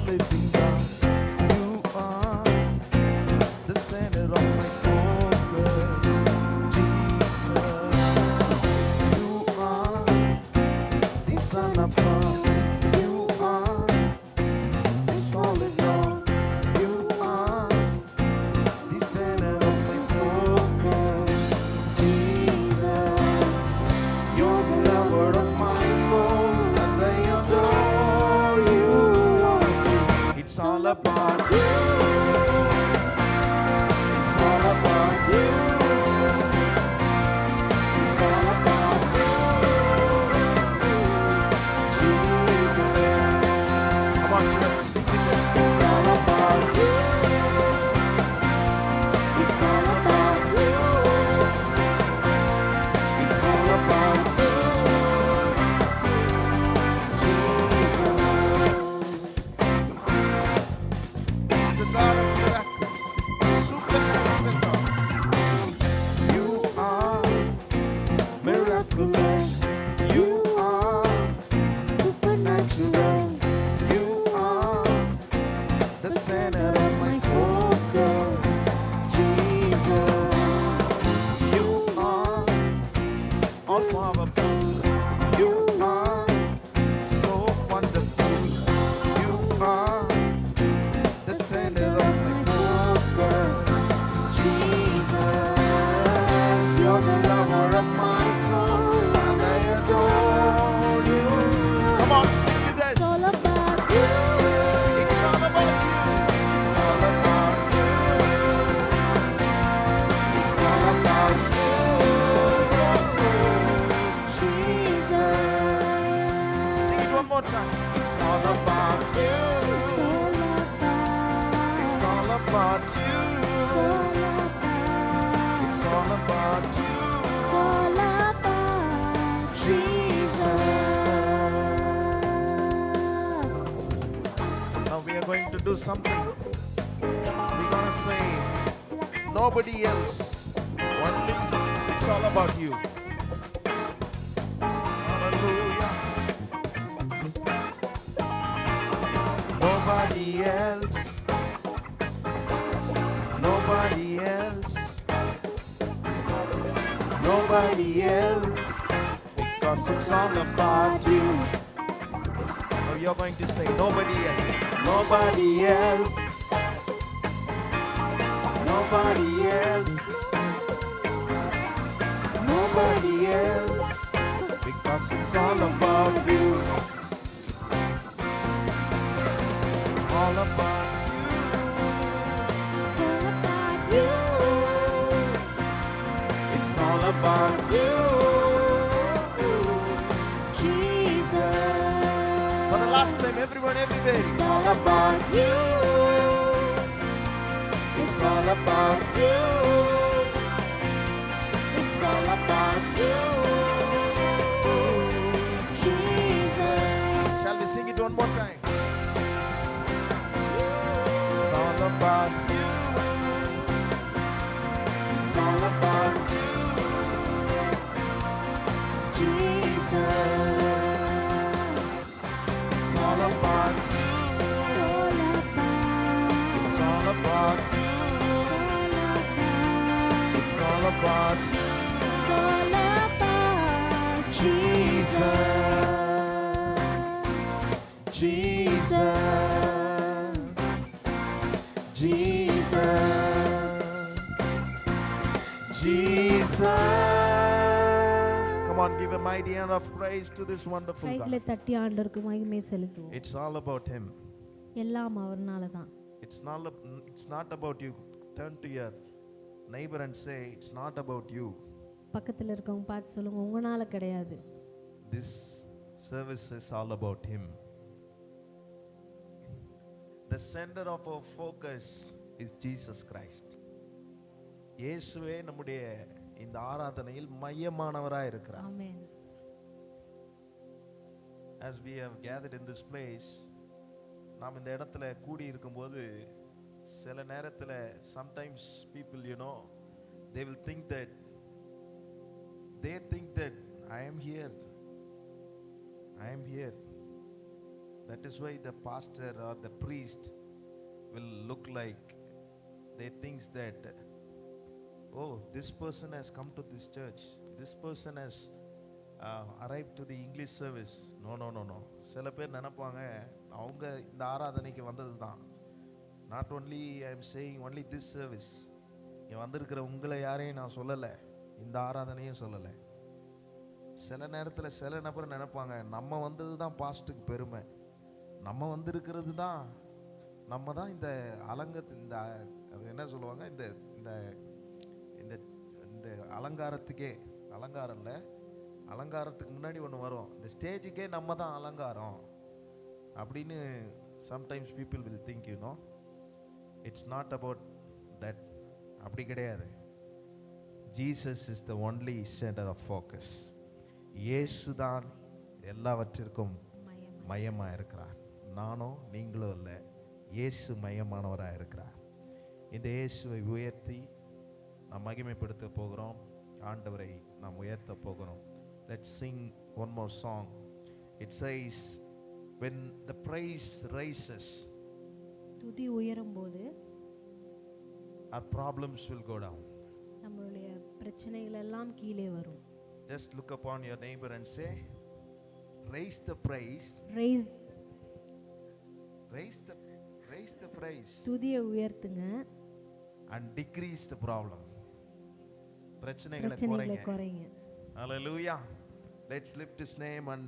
living God. You are the center of my focus. Jesus, you are the Son of God. You are the solid rock. You are the center of my focus. Jesus, you're the lover of my soul, and I adore you. It's all about you. It's all about you. It's all about you. Jesus. Come on, church, sing it with me. It's all about you. It's all about you. It's all about you. Jesus. He's the God of miracles, supernatural God. You are miraculous. You are supernatural. You are the center of my focus. Jesus, you are all powerful. You are so wonderful. You are the center of my focus. Jesus, you're the lover of my soul, and I adore you. Come on, sing with us. It's all about you. It's all about you. It's all about you. It's all about you. Jesus. Sing it one more time. It's all about you. It's all about. It's all about you. It's all about. It's all about you. It's all about Jesus. Now we are going to do something. We're gonna say nobody else, only it's all about you. Hallelujah. Nobody else. Nobody else. Nobody else. Because it's all about you. Now you're going to say nobody else. Nobody else. Nobody else. Nobody else. Because it's all about you. All about you. It's all about you. Jesus. For the last time, everyone, everybody. It's all about you. It's all about you. It's all about you. Jesus. Shall we sing it one more time? It's all about you. It's all about you. Jesus. It's all about you. It's all about you. It's all about you. Jesus. Jesus. Jesus. Jesus. Come on, give a mighty hand of praise to this wonderful கைகளை God. தட்டி ஆண்டவருக்கு மகிமை செலுத்துவோம். It's all about Him. எல்லாம் அவர்னால தான். It's not about you. Turn to your neighbor and say, it's not about you. பக்கத்துல இருக்கவங்க பார்த்து சொல்லுங்க, உங்களால கிடையாது. This service is all about Him. The center of our focus is Jesus Christ. இயேசுவே நம்முடைய இந்த ஆராதனையில் மையமானவராய் இருக்கிறார். ஆமென். As we have gathered in this place, நாம் இந்த இடத்துல கூடி இருக்கும்போது சில நேரத்துல sometimes people, they will think that I am here. That is why the pastor or the priest will look like, they thinks that, oh, this person has come to this church, this person has arrived to the English service. No, no, no, no. சில பேர் நினைப்பாங்க அவங்க இந்த ஆராதனைக்கு வந்தது தான். Not only I am saying only this service. இங்கே வந்திருக்கிற உங்களை யாரையும் நான் சொல்லலை, இந்த ஆராதனையும் சொல்லலை. சில நேரத்தில் சில நபர் நினைப்பாங்க நம்ம வந்தது தான் பாஸ்ட்டுக்கு பெருமை, நம்ம வந்திருக்கிறது தான், நம்ம தான் இந்த இந்த அது என்ன சொல்லுவாங்க, இந்த இந்த இந்த இந்த அலங்காரத்துக்கே, அலங்காரம் இல்லை, அலங்காரத்துக்கு முன்னாடி ஒன்று வரும், இந்த ஸ்டேஜுக்கே நம்ம தான் அலங்காரம் அப்படின்னு sometimes people will think, you know. It's not about that. அப்படி கிடையாது. Jesus is the only centre of focus. இயேசு தான் எல்லாவற்றிற்கும் மையமாக இருக்கிறார். நானும் நீங்களும் இல்லை, இயேசு மையமானவராக இருக்கிறார். இந்த இயேசுவை உயர்த்தி நாம் மகிமைப்படுத்த போகிறோம். ஆண்டவரை நாம் உயர்த்த போகிறோம். Let's sing one more song. It says, when the praise rises, துதி உயரும் போது our problems will go down. நம்மளுடைய பிரச்சனைகள் எல்லாம் கீழே வரும். Just look upon your neighbor and say, raise the praise. Raise the praise. துதியை உயர்த்துங்க. And decrease the problem. பிரச்சனைகளை குறைங்க. Hallelujah. Let's lift his name and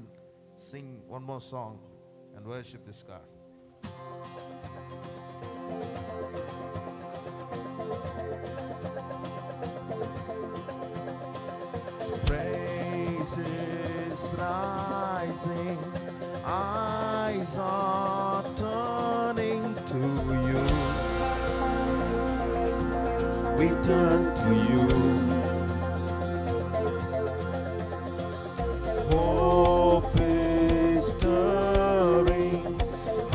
sing one more song and worship this God. Praise is rising, eyes are turning to you. We turn to you. Hope is stirring,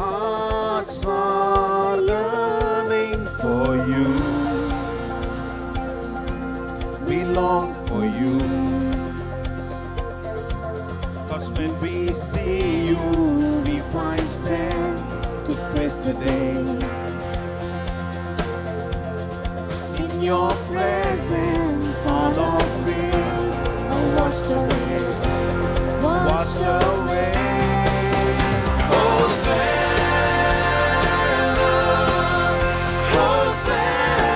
hearts are yearning for you. We long for you. 'Cause when we see you, we find strength to face the day. 'Cause in your presence, all our fears are washed away. Washed away. Hosanna,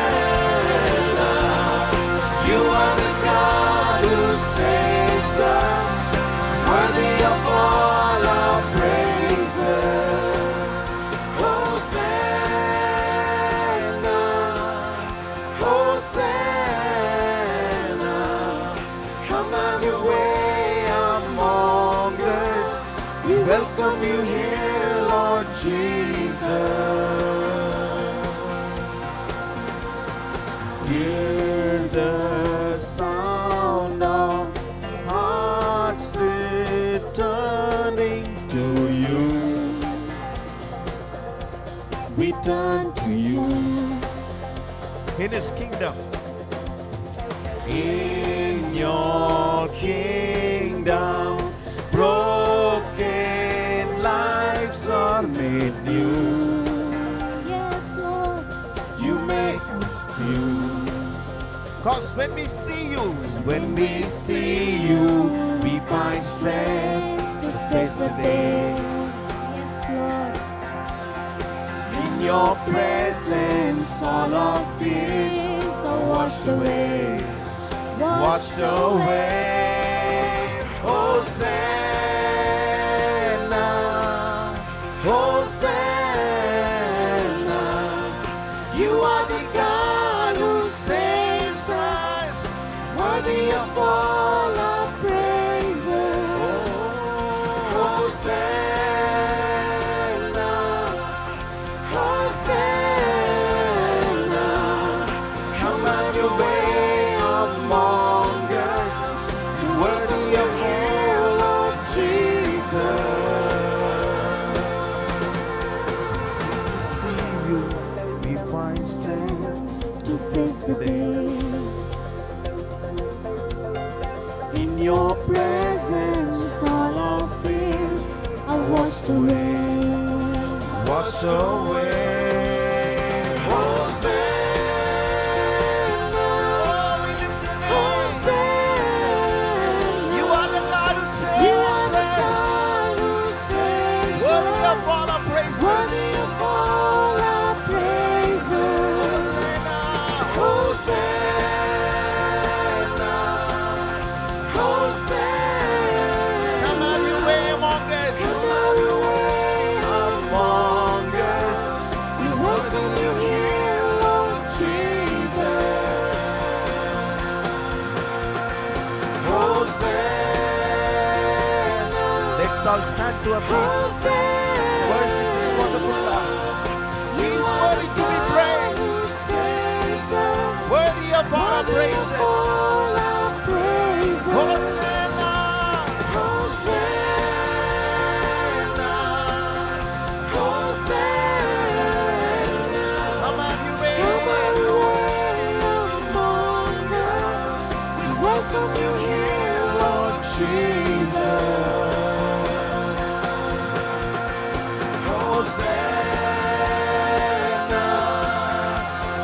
Hosanna. You are the God who saves us, worthy of all our praises. Hosanna, Hosanna. Come have your way among us. We welcome you here, Lord Jesus. Hear the sound of hearts returning to you. We turn to you. In his kingdom, in your kingdom, broken lives are made new. Yes, Lord. You make us new. 'Cause when we see you, we find strength to face the day. Yes, Lord. In your presence, all our fears are washed away. Washed away. Hosanna, Hosanna. You are the God who saves us, worthy of all our praises. Hosanna, Hosanna. Come have your way among us, worthy of all, Lord Jesus. See you, we find strength to face the day. In your presence, all our fears are washed away. washed away. Hosanna, Oh, we lift your name. Hosanna. You are the God who You are saves the us. God who saves Worthy us. of all our praises. Worthy of all our praises. Hosanna, Hosanna, Hosanna. come have your way among us. Come have your way among us. We welcome you here, Lord Jesus. Hosanna, Let's all stand to our feet. Hosanna. Worship this wonderful God. He is worthy to be praised. Worthy of all our praises. Hosanna, come have your way. Welcome you here, Lord Jesus. Hosanna,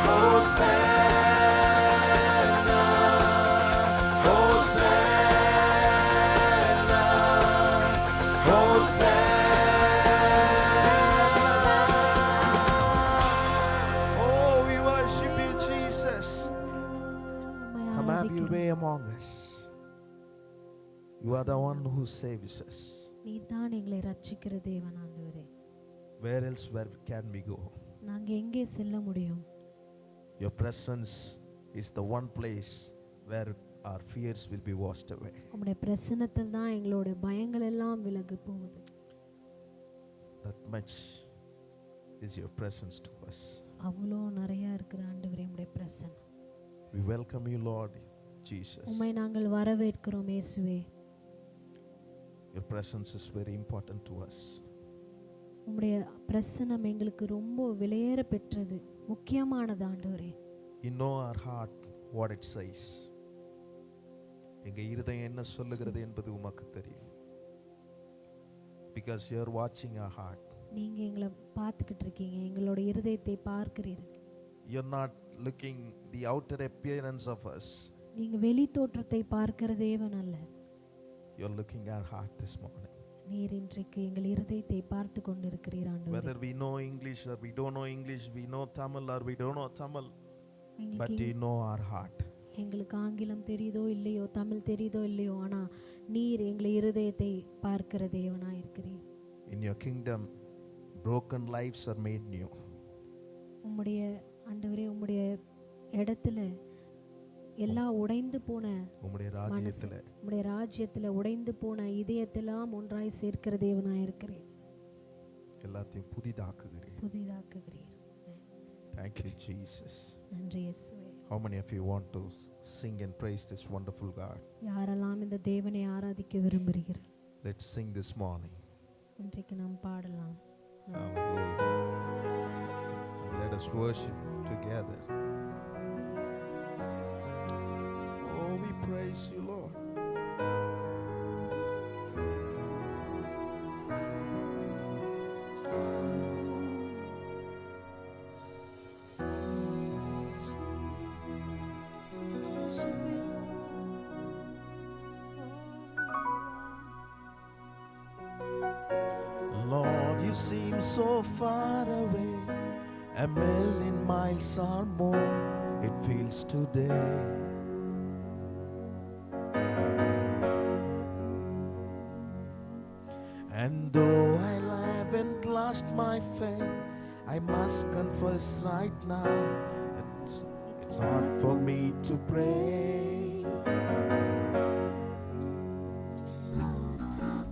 Hosanna, Hosanna, Hosanna. Oh, we worship you, Jesus. Come have your way among us. You are the one who saves us. நீதான் எங்களை ரட்சிக்கிற தேவன் ஆண்டவரே. Where else where can we go? நாங்க எங்கே செல்ல முடியும்? Your presence is the one place where our fears will be washed away. உம்முடைய பிரசன்னத்தில் தான் எங்களோட பயங்கள் எல்லாம் விலகி போகுது. That much is your presence to us. அவ்வளோ நிறைய இருக்கிற ஆண்டவரே உம்முடைய பிரசன்னம். We welcome you, Lord Jesus. உம்மை நாங்கள் வரவேற்கிறோம் இயேசுவே. Your presence is very important to us. உம்முடைய பிரசன்னம் எங்களுக்கு ரொம்ப விலையேற பெற்றது, முக்கியமானது ஆண்டவரே. You know our heart, what it says. எங்க இருதயம் என்ன சொல்லுகிறது என்பது உமக்கு தெரியும். Because you are watching our heart. நீங்க எங்களை பார்த்துக்கிட்டு இருக்கீங்க, எங்களோட இருதயத்தை பார்க்கிறீர்கள். You are not looking the outer appearance of us. நீங்க வெளி தோற்றத்தை பார்க்கிற தேவன் அல்ல. You are looking our heart this morning. நீர் இன்றைக்கு எங்கள் இருதயத்தை பார்த்து கொண்டிருக்கிறீர் ஆண்டவரே. Whether we know English or we don't know English, we know Tamil or we don't know Tamil, but you know our heart. எங்களுக்கு ஆங்கிலம் தெரியுதோ இல்லையோ, தமிழ் தெரியுதோ இல்லையோ, ஆனா நீர் எங்கள் இருதயத்தை பார்க்கிற தேவனா இருக்கிறீர். In your kingdom, broken lives are made new. உம்முடைய ஆண்டவரே, உம்முடைய இடத்துல எல்லா உடைந்து போன உம்முடைய ராஜ்யத்துல உம்முடைய ராஜ்யத்துல உடைந்து போன இதயத்தெல்லாம் ஒன்றாய் சேர்க்கிற தேவனாய் இருக்கிறீர். எல்லாத்தையும் புதிதாக்குகிறீர். புதிதாக்குகிறீர். Thank you, Jesus. நன்றி இயேசுவே. How many of you want to sing and praise this wonderful God? யாரெல்லாம் இந்த தேவனை ஆராதிக்க விரும்புகிறீர்கள்? Let's sing this morning. இன்றைக்கு நாம் பாடலாம். Hallelujah. And let us worship together. Oh, we praise you, Lord. Lord, you seem so far away, a million miles or more, it feels today. And though I haven't lost my faith, I must confess right now that it's hard for me to pray.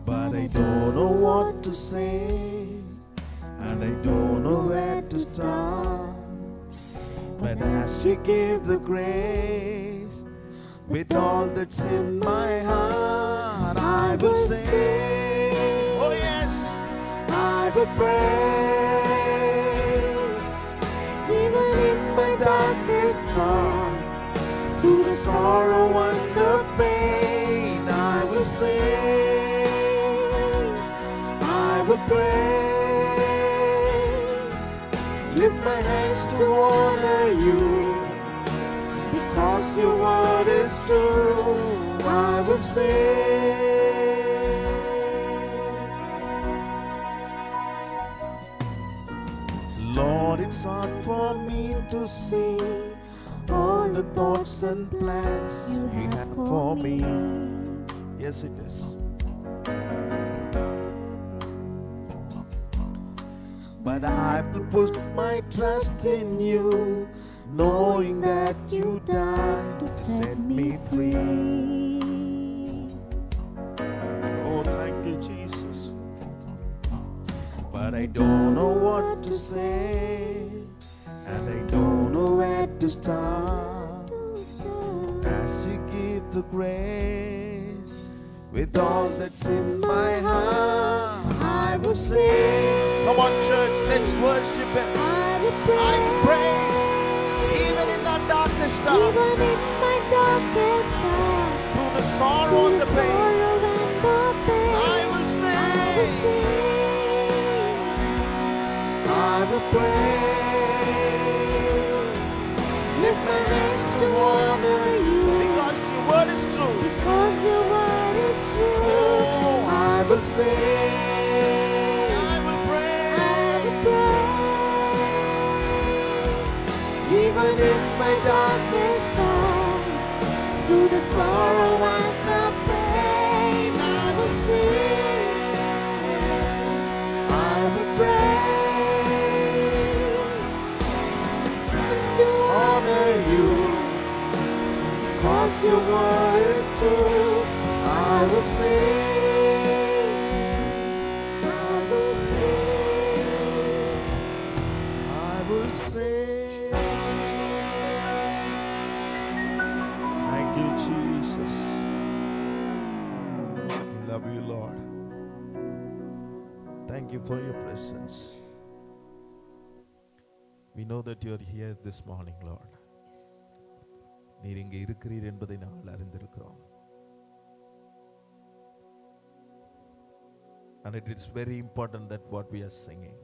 But I don't know what to say, and I don't know where to start. But as you give the grace, with all that's in my heart, I will sing. Oh yes, I will praise. Even in my darkest hour, through the sorrow and the pain, I will sing. I will praise. lift my hands to honor you. Because your word is true, I will sing. Lord, it's hard for me to see all the thoughts and plans you have for me. Yes, it is. But I will put my trust in you, knowing that you died to set me free. Oh, thank you, Jesus. But I don't know what to say, and I don't know where to start. As you give the grace, with all that's in my heart, I will sing. Come on, church, let's worship Him. I will praise, even in our darkest hour, Even in my darkest hour, through the sorrow and the pain. sorrow and the pain, I will sing. I will sing. I will pray, lift my hands to honor you, because your word is true. Because your word is true, Oh, I will sing, I will pray, I will pray. even in my darkest hour, Through the sorrow sorrow and and the pain, I will sing, I will pray, to honor you, cause your word is true. I will sing, I will sing, I will sing. Thank you, Jesus. We love you, Lord. Thank you for your presence. We know that you are here this morning, Lord. நீர் இங்கே இருக்கிறீர் என்பதை நாங்கள் அறிந்திருக்கிறோம். And it is very important that what we are singing,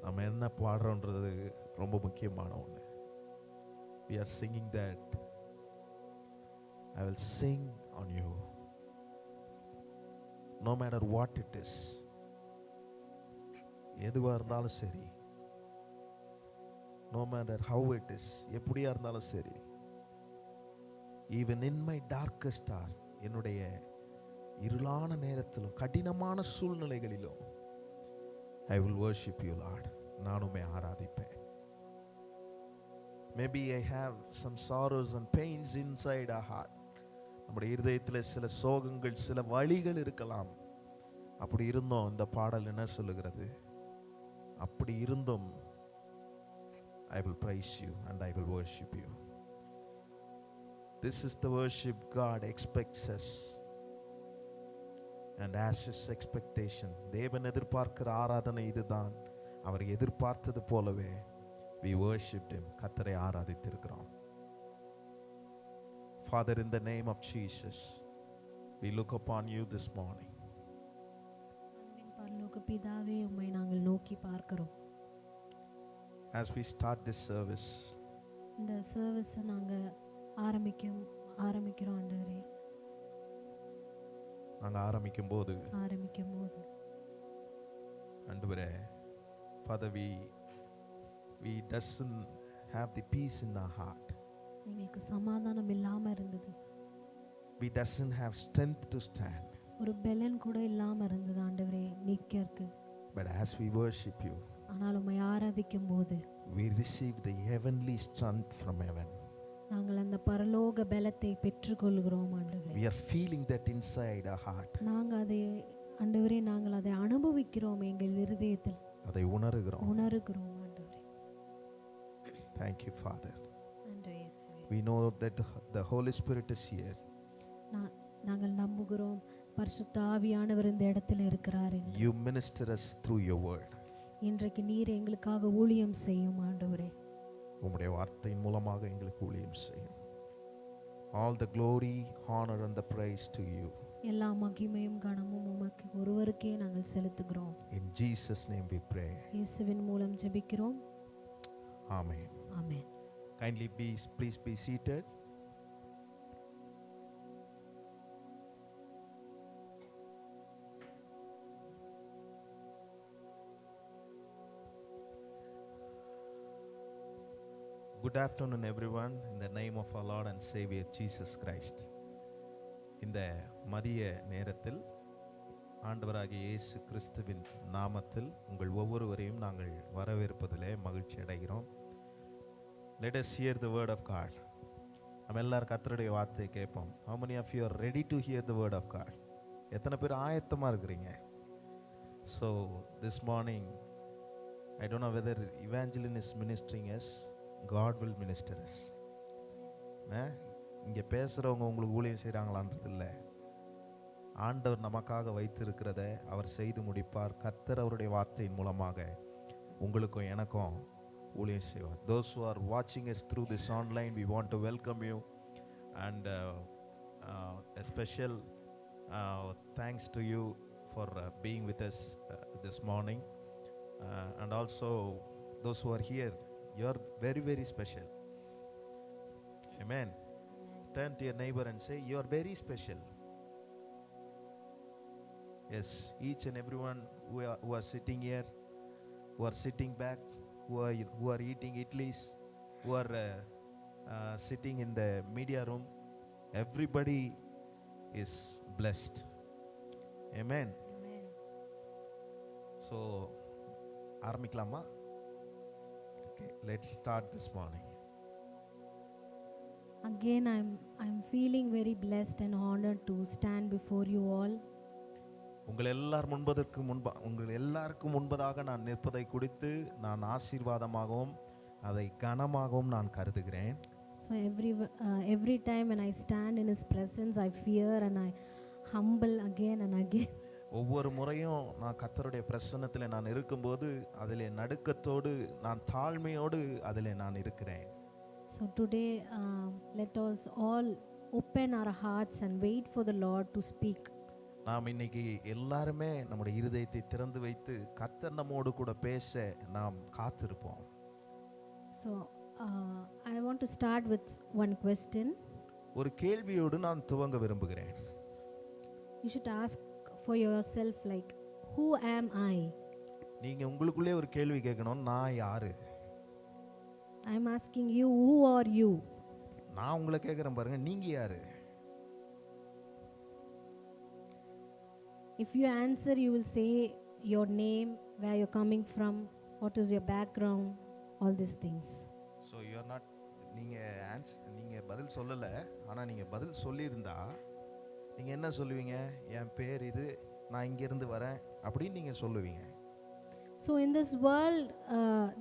நம்ம என்ன பாடுறோன்றது ரொம்ப முக்கியமான ஒன்று. We are singing that I will sing on you, no matter what it is. எதுவாக இருந்தாலும் சரி, no matter how it is, எப்படியா இருந்தாலும் சரி, even in my darkest hour, என்னுடைய இருளான நேரத்திலும் கடினமான சூழ்நிலைகளிலும் I will worship you, Lord. நான் உம்மை ஆராதிப்பேன். Maybe I have some sorrows and pains inside our heart. நம்முடைய இருதயத்தில் சில சோகங்கள், சில வலிகள் இருக்கலாம். அப்படி இருந்தோம் இந்த பாடல் என்ன சொல்லுகிறது? அப்படி இருந்தும் I will praise you and I will worship you. This is the worship God expects us. And as his expectation, தேவன் எதிர்பார்க்கிற ஆராதனை இதுதான். அவர் எதிர்பார்த்தது போலவே we worshiped him. கர்த்தரை ஆராதித்திருக்கிறோம். Father, in the name of Jesus, we look upon you this morning. பரலோக பிதாவே, உம்மை நாங்கள் நோக்கி பார்க்கிறோம். As we start this service, இந்த சர்வீஸை நாங்கள் ஆரம்பிக்கிறோம் ஆண்டவரே. நாங்கள் ஆரம்பிக்கும் போது ஆண்டவரே, Father, we doesn't have the peace in our heart. எங்களுக்கு சமாதானம் இல்லாம இருந்தது. We doesn't have strength to stand. ஒரு பெலன் கூட இல்லாம இருந்தது ஆண்டவரே நிற்கிறதுக்கு. But as we worship you, ஆனால் உம்மை ஆராதிக்கும் போது we receive the heavenly strength from heaven. நாங்கள் அந்த பரலோக பலத்தை பெற்றுக்கொள்கிறோம் ஆண்டவரே. We are feeling that inside our heart. நாங்கள் அதை ஆண்டவரே, நாங்கள் அதை அனுபவிக்கிறோம் எங்கள் இருதயத்தில். அதை உணர்கிறோம் ஆண்டவரே. Thank you, Father. நன்றி இயேசுவே. We know that the Holy Spirit is here. நாங்கள் நம்புகிறோம் பரிசுத்த ஆவியானவர் இந்த இடத்துல இருக்கிறார். You minister us through your word. இன்றைக்கு நீர் எங்களுக்காக ஊழியம் செய்யும் ஆண்டவரே. உம்முடைய வார்த்தையின் மூலமாக எங்களுக்கு ஊழியம் செய்யும். All the glory, honor and the praise to you. எல்லா மகிமையும் கனமும் உமக்கு ஒருவருக்கே நாங்கள் செலுத்துகிறோம். In Jesus' name we pray. இயேசுவின் மூலம் ஜெபிக்கிறோம். Amen. Amen. Kindly please be seated. Good afternoon everyone, in the name of our Lord and Savior Jesus Christ. இந்த மதிய நேரத்தில் ஆண்டவராகிய இயேசு கிறிஸ்துவின் நாமத்தில் உங்கள் ஒவ்வொருவரையும் நாங்கள் வரவேற்பதிலே மகிழ்ச்சி அடைகிறோம். Let us hear the word of God. நம்ம எல்லாரும் கர்த்தருடைய வார்த்தையை கேட்போம். How many of you are ready to hear the word of God? எத்தனை பேர் ஆயத்தமாக இருக்கிறீங்க? So this morning, I don't know whether Evangeline is ministering us, God will minister us. இங்கே பேசுகிறவங்க உங்களுக்கு ஊழியம் செய்கிறாங்களான்றது இல்லை, ஆண்டவர் நமக்காக வைத்திருக்கிறத அவர் செய்து முடிப்பார். கர்த்தர் அவருடைய வார்த்தையின் மூலமாக உங்களுக்கும் எனக்கும் ஊழியம் செய்வார். Those who are watching us through this online, we want to welcome you and a special thanks to you for being with us this morning, and also those who are here, you are very very special. Amen. Turn to your neighbor and say, you are very special. Yes, each and everyone who are sitting here, who are sitting back, who are eating idlis, who are sitting in the media room, everybody is blessed. Amen. Amen. So ஆரம்பிக்கலாமா? Okay, let's start this morning. Again, I'm feeling very blessed and honored to stand before you all. உங்கள் எல்லாருக்கும் முன்பதாக நான் நிற்பதை குறித்து நான் ஆசீர்வாதமாகவும் அதை கனமாகவும் நான் கருதுகிறேன். So every time when I stand in His presence, I fear and I humble again and again. ஒவ்வொரு முறையும் நான் கர்த்தருடைய பிரசன்னத்தில் நான் இருக்கும்போது அதிலே நடுக்கத்தோடு நான் தாழ்மையோடு அதிலே நான் இருக்கிறேன். So today, let us all open our hearts and wait for the Lord to speak. நாம் இன்னைக்கு எல்லாருமே நம்முடைய இருதயத்தை திறந்து வைத்து கர்த்தர் நம்மோடு கூட பேச நாம் காத்திருப்போம். So I want to start with one question. ஒரு கேள்வியோடு நான் துவங்க விரும்புகிறேன். You should ask for yourself, like, who am I? நீங்க உங்களுக்குள்ளே ஒரு கேள்வி கேட்கணும், நான் யாரு? I'm asking you, who are you? நான் உங்களை கேட்குறேன் பாருங்க, நீங்க யாரு? If you answer, you will say your name, where you're coming from, what is your background, all these things. So you are not, நீங்க பதில் சொல்லலை, ஆனால் நீங்கள் பதில் சொல்லியிருந்தா நீங்கள் என்ன சொல்லுவீங்க? என் பேர் இது, நான் இங்கேருந்து வரேன் அப்படின்னு நீங்கள் சொல்லுவீங்க. So in this world,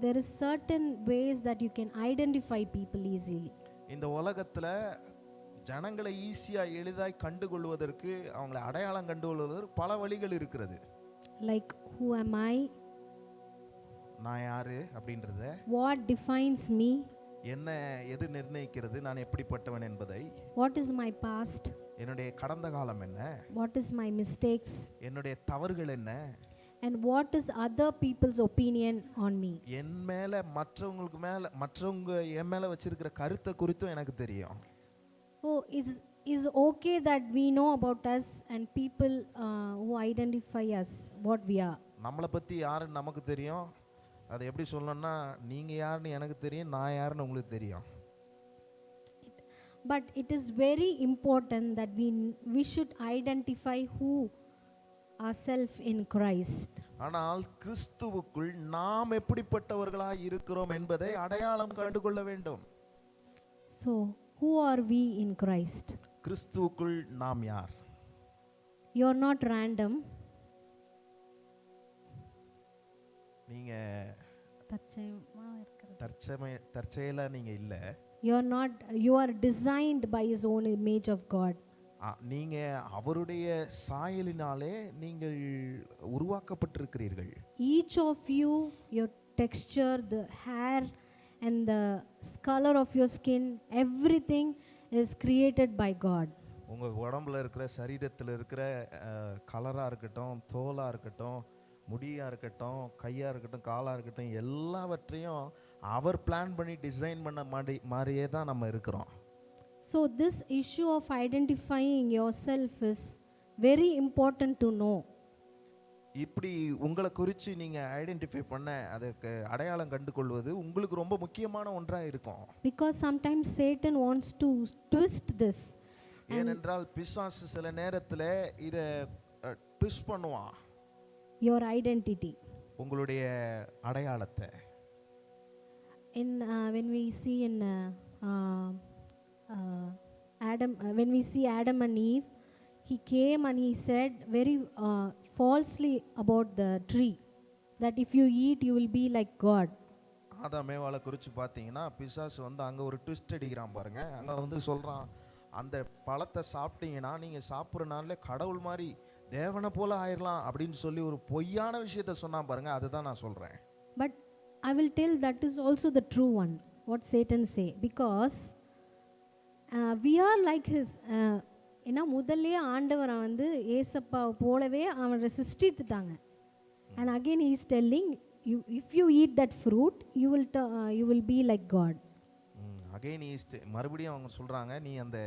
there is certain ways that you can identify people easily. இந்த உலகத்தில் ஜனங்களை ஈஸியாக எளிதாய் கண்டுகொள்வதற்கு, அவங்களை அடையாளம் கண்டுகொள்வதற்கு பல வழிகள் இருக்கிறது. Like, who am I? நான் யாரு அப்படின்றத, What defines me? என்ன எது நிர்ணயிக்கிறது நான் எப்படிப்பட்டவன் என்பதை, What is my past? என்னுடைய கடந்த காலம் என்ன, What is my mistakes? என்னுடைய தவறுகள் என்ன, and what is other people's opinion on me. என் மேல மற்றவங்க என் மேல வச்சிருக்கிற கருத்தை குறித்தும் எனக்கு தெரியும். Oh, is okay that we know about us and people who identify us what we are. நம்மளை பத்தி யாருன்னு நமக்கு தெரியும். அதை எப்படி சொல்லணும்னா, நீங்க யாருன்னு எனக்கு தெரியும், நான் யாருன்னு உங்களுக்கு தெரியும். But it is very important that we should identify who ourselves in Christ. ஆனால் கிறிஸ்துவுக்குள் நாம் எப்படிப்பட்டவர்களாய் இருக்கிறோம் என்பதை அடையாளம் கண்டுகொள்ள வேண்டும். So who are we in Christ? கிறிஸ்துவுக்குள் நாம் யார்? You are not random. நீங்க தற்செயலா நீங்க இல்ல. You are designed by His own image of God. நீங்க அவருடைய சாயலினாலே நீங்கள் உருவாக்கப்பட்டிருக்கிறீர்கள். Each of you, your texture, the hair and the color of your skin, everything is created by God. உங்கள் உடம்புல இருக்கிற சரீரத்தில் இருக்கிற கலராக இருக்கட்டும், தோலாக இருக்கட்டும், முடியாக இருக்கட்டும், கையாக இருக்கட்டும், காலாக இருக்கட்டும், எல்லாவற்றையும் அவர் பிளான் பண்ணி டிசைன் பண்ண மாதிரியே தான் நம்ம இருக்கிறோம். So this issue of identifying yourself is very important to know. இப்படி உங்களை குறித்து நீங்கள் ஐடென்டிஃபை பண்ண, அதுக்கு அடையாளம் கண்டு கொள்வது உங்களுக்கு ரொம்ப முக்கியமான ஒன்றாக இருக்கும். Because sometimes Satan wants to twist this. ஏனென்றால் பிசாசு சில நேரத்தில் இதை ட்விஸ்ட் பண்ணுவான், Your identity. உங்களுடைய அடையாளத்தை. In when we see in Adam, when we see Adam and Eve, he came and he said very falsely about the tree, that if you eat you will be like God. ஆதாம் ஏவாளை குறித்து பார்த்தீங்கன்னா பிசாசு அங்கே ஒரு twist அடிக்கிறான் பாருங்க. அங்கே சொல்கிறான், அந்த பழத்தை சாப்பிட்டீங்கன்னா நீங்கள் சாப்பிட்ற நாளில் கடவுள் மாதிரி தேவனை போல ஆயிடலாம் அப்படின்னு சொல்லி ஒரு பொய்யான விஷயத்த சொன்னான் பாருங்க. அதுதான் நான் சொல்கிறேன். But I will tell that is also the true one, what Satan say, because we are like his. ஏன்னா முதல்லே ஆண்டவரை ஏசப்பா போலவே அவனை சிருஷ்டித்துட்டாங்க. And again he is telling you, if you eat that fruit you will be like God. Again east மறுபடியும் அவங்க சொல்கிறாங்க, நீ அந்த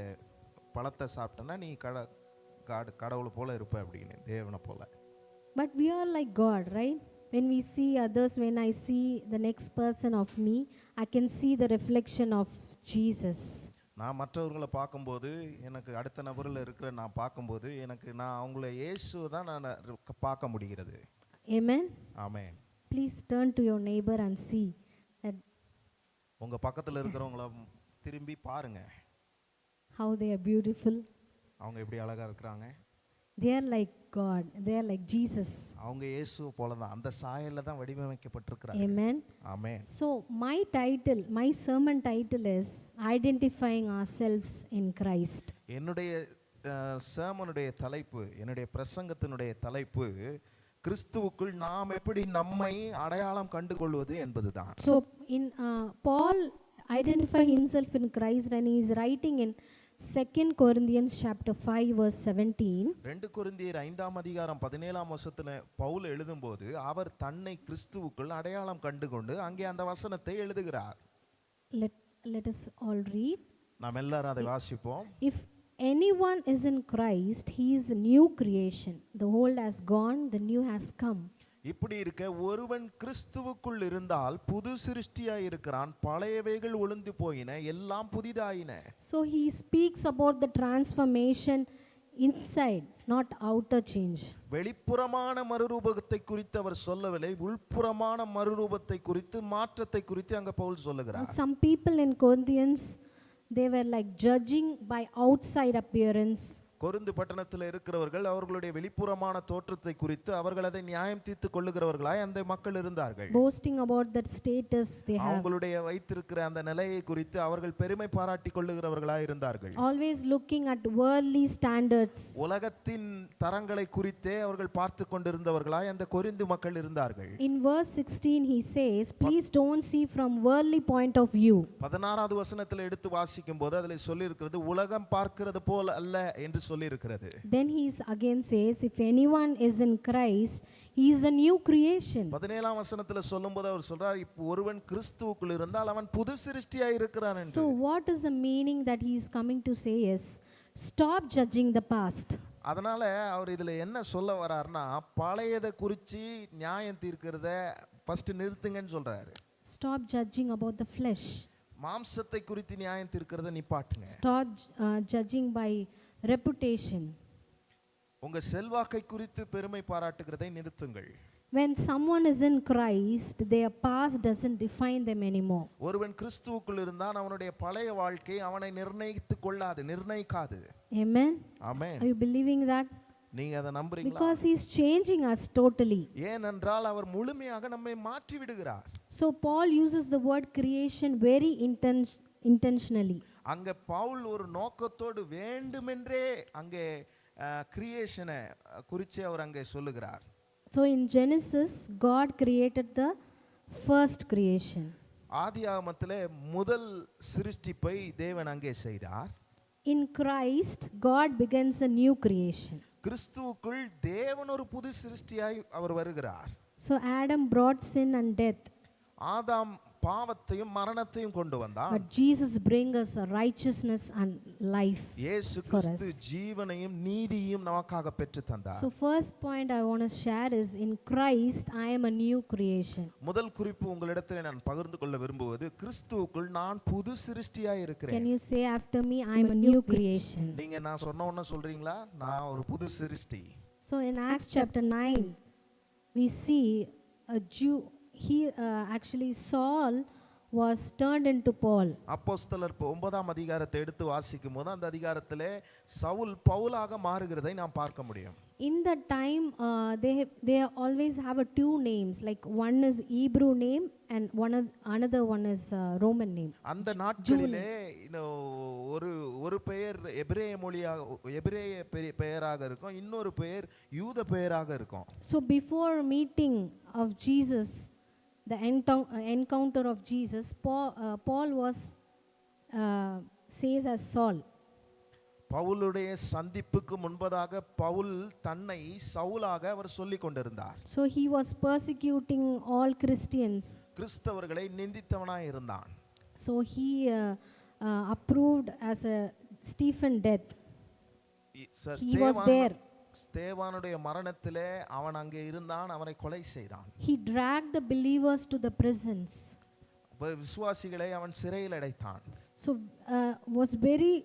பழத்தை சாப்பிட்டனா நீ கடவுளை போல இருப்ப அப்படின்னு, தேவனை போல. But we are like God, right? When we see others, when I see the next person of me, I can see the reflection of Jesus. நான் மற்றவர்களை பார்க்கும்போது, எனக்கு அடுத்த நபரில் இருக்கிற நான் பார்க்கும்போது, நான் அவங்கள இயேசுவை தான் நான் பார்க்க முடிகிறது. Amen. Amen. Please turn to your neighbor and see that உங்கள் பக்கத்தில் இருக்கிறவங்கள திரும்பி பாருங்க, how they are beautiful. அவங்க எப்படி அழகாக இருக்கிறாங்க. They are like God, they are like Jesus. அவங்க இயேசுவை போல தான், அந்த சாயல்ல தான் வடிவமைக்கப்பட்டிருக்கிறாங்க. Amen. Amen. So my sermon title is identifying ourselves in Christ. என்னுடைய sermonுடைய தலைப்பு, என்னுடைய பிரசங்கத்தினுடைய தலைப்பு, கிறிஸ்துவுக்குள் நாம் எப்படி நம்மை அடையாளம் கண்டுகொள்வது என்பதுதான். So in Paul identify himself in Christ and he is writing in 2 Corinthians chapter 5 verse 17. 2 கொரிந்தியர் 5ஆம் அதிகாரம் 17ஆம் வசனத்துல பவுல் எழுதும்போது அவர் தன்னை கிறிஸ்துவுக்குள் அடையாளம் கண்டுகொண்டு அங்கே அந்த வசனத்தை எழுதுகிறார். Let us all read. நாம் எல்லாரும் அதை வாசிப்போம். If anyone is in Christ, he is a new creation. The old has gone, the new has come. இப்படி இருக்க ஒருவன் கிறிஸ்துவுக்குள் இருந்தால் புது சிருஷ்டியாய் இருக்கிறான், பழையவைகள் ஒழிந்து போயின, எல்லாம் புதிதாயின. So he speaks about the transformation inside, not outer change. வெளிப்புறமான மறுரூபத்தை குறித்து அவர் சொல்லவில்லை, உள்புறமான மறுரூபத்தை குறித்து, மாற்றத்தை குறித்து அங்க பவுல் சொல்லுகிறார். Some people in Corinthians, they were like judging by outside appearance. Corinth பட்டணத்தில் இருக்கிறவர்கள் அவர்களுடைய வெளிப்புறமான தோற்றத்தை குறித்து அவர்கள் அதை நியாயம் தீர்த்து கொள்ளுகிறவர்களாய் அந்த மக்கள் இருந்தார்கள். Boasting about that status they have. அவங்களுடைய வைத்திருக்கிற அந்த நிலையை குறித்து அவர்கள் பெருமை பாராட்டி கொள்ளுகிறவர்களாய் இருந்தார்கள். Always looking at worldly standards. உலகத்தின் தரங்களை குறித்தே அவர்கள் பார்த்து கொண்டிருந்தவர்களாய் அந்த கொரிந்து மக்கள் இருந்தார்கள். In verse 16 he says, please don't see from worldly point of view. 16வது வசனத்தில் எடுத்து வாசிக்கும் போது அதில் சொல்லி இருக்கிறது, உலகம் பார்க்கிறது போல அல்ல என்று சொல்லி இருக்கிறது. Then he again says, if anyone is in Christ, he is a new creation. 17ஆம் வசனத்துல சொல்லும்போது அவர் சொல்றார், இப்போ ஒருவன் கிறிஸ்துவுக்குள் இருந்தால் அவன் புது சிருஷ்டியாய் இருக்கிறான் என்று. So what is the meaning that he is coming to say is, stop judging the past. அதனால அவர் இதுல என்ன சொல்ல வரார்னா, பழையதை குறித்து நியாயம் தீர்க்கிறத ஃபர்ஸ்ட் நிறுத்துங்கன்னு சொல்றாரு. Stop judging about the flesh. மாம்சத்தை குறித்து நியாயம் தீர்க்கிறத நிப்பாட்டுங்க. Stop judging by reputation. உங்க செல்வாக்கை குறித்து பெருமை பாராட்டுகிறதை நிறுத்துங்கள். When someone is in Christ, their past doesn't define them anymore. ஒருவன் கிறிஸ்துவுக்குள் இருந்தான், அவனுடைய பழைய வாழ்க்கை அவனை நிர்ணயிக்காது. Amen. Amen. Are you believing that? நீங்க அதை நம்புறீங்களா? Because he is changing us totally. ஏனென்றால் அவர் முழுமையாக நம்மை மாற்றி விடுகிறார். So Paul uses the word creation very intentionally. அங்க பவுல் ஒரு நோக்கத்தோடு வேண்டுமென்றே அங்கே கிரியேஷனை குறித்து அவர் அங்கே சொல்லுகிறார். So in Genesis, God created the first creation. ஆதியாகமத்திலே முதல் சிருஷ்டிப்பை தேவன் அங்கே செய்தார். in Christ, God begins a new creation. கிறிஸ்துவுக்குள் தேவன் ஒரு புது சிருஷ்டியாய் அவர் வருகிறார். So Adam brought sin and death. ஆதாம் பாவத்தையும் மரணத்தையும் கொண்டு வந்தார். But Jesus brings us a righteousness and life. இயேசு கிறிஸ்து ஜீவனையும் நீதியையும் நமக்காக பெற்று தந்தார். So first point I want to share is in Christ I am a new creation. முதல் குறிப்பு உங்களிடத்தில் நான் பகிர்ந்து கொள்ள விரும்புவது கிறிஸ்துவுக்குள் நான் புது சிருஷ்டியாய் இருக்கிறேன். Can you say after me I am a new creation? நீங்க நான் சொன்ன உடனே சொல்றீங்களா நான் ஒரு புது சிருஷ்டி? So in Acts chapter 9 we see a Jew. Actually Saul was turned into Paul. அப்போஸ்தலர் 9ஆம் அதிகாரத்தை எடுத்து வாசிக்கும்போது அந்த அதிகாரத்திலே சவுல் பவுலாக மாறுகிறதை நாம் பார்க்க முடியும். In that time they always have a two names, like one is Hebrew name and another one is Roman name. அந்த நாட்களிலே ஒரு பெயர் எபிரேய பெயராக இருக்கும், இன்னொரு பெயர் யூத பெயராக இருக்கும். So before meeting of Jesus, the encounter of Jesus, Paul was says as Saul. பவுலுடைய சந்திப்புக்கு முன்பதாக பவுல் தன்னை சவுலாக அவர் சொல்லிக் கொண்டிருந்தார். So he was persecuting all Christians. கிறிஸ்தவர்களை நிந்தித்தவனாய் இருந்தான். So he approved as a Stephen death. He was there. ஸ்தேவானுடைய மரணத்திலே அவன் அங்கே இருந்தான், அவனை கொலை செய்தான். He dragged the believers to the prisons. விசுவாசிகளை அவன் சிறையில் அடைத்தான். So was very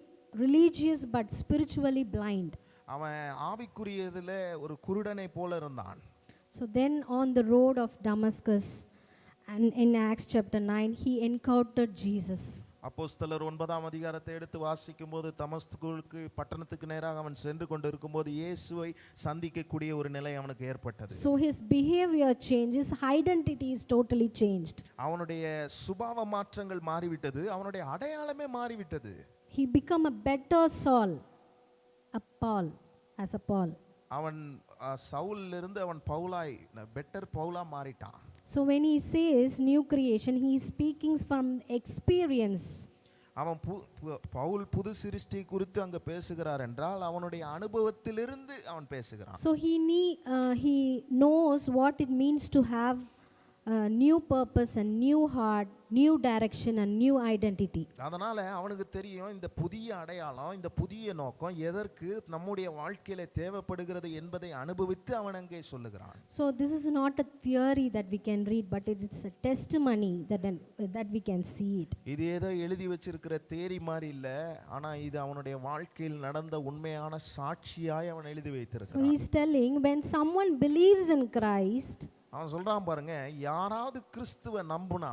religious but spiritually blind. அவன் ஆவிக்குரியதிலே ஒரு குருடனை போல இருந்தான். So then on the road of Damascus and in Acts chapter 9 he encountered Jesus. அப்போஸ்தலர் 9ஆம் அதிகாரத்தை எடுத்து வாசிக்கும்போது தமஸ்குவுக்கு பட்டணத்துக்கு நேராக அவன் சென்று கொண்டிருக்கும்போது இயேசுவை சந்திக்கக்கூடிய ஒரு நிலை அவனுக்கு ஏற்பட்டது. So his behavior changes, identity is totally changed. அவனுடைய சுபாவ மாற்றங்கள் மாறிவிட்டது, அவனுடைய அடையாளமே மாறிவிட்டது. He become a better Saul, a Paul, as a Paul. அவன் சவுலில் இருந்து அவன் பவுலாய் பெட்டர் பவுலா மாறிட்டான். So when he says new creation, he is speaking from experience. அவன் பவுல் புது சிருஷ்டி குறித்து அங்க பேசுகிறார் என்றால் அவனுடைய அனுபவத்திலிருந்து அவன் பேசுகிறான். So he knows what it means to have new purpose and new heart, new direction and new identity. அதனால அவனுக்கு தெரியும் இந்த புதிய அடையாளம், இந்த புதிய நோக்கம் எதற்கு நம்முடைய வாழ்க்கையில தேவைப்படுகிறது என்பதை அனுபவித்து அவன் அங்கே சொல்லுகிறான். So this is not a theory that we can read, but it is a testimony that we can see it. இது ஏதோ எழுதி வச்சிருக்கிற தேரி மாதிரி இல்ல, ஆனா இது அவனுடைய வாழ்க்கையில் நடந்த உண்மையான சாட்சியாய் அவன் எழுதி வைத்திருக்கிறான். So he is telling when someone believes in Christ, அவன் சொல்றான் பாருங்க, யாராவது கிறிஸ்துவை நம்புனா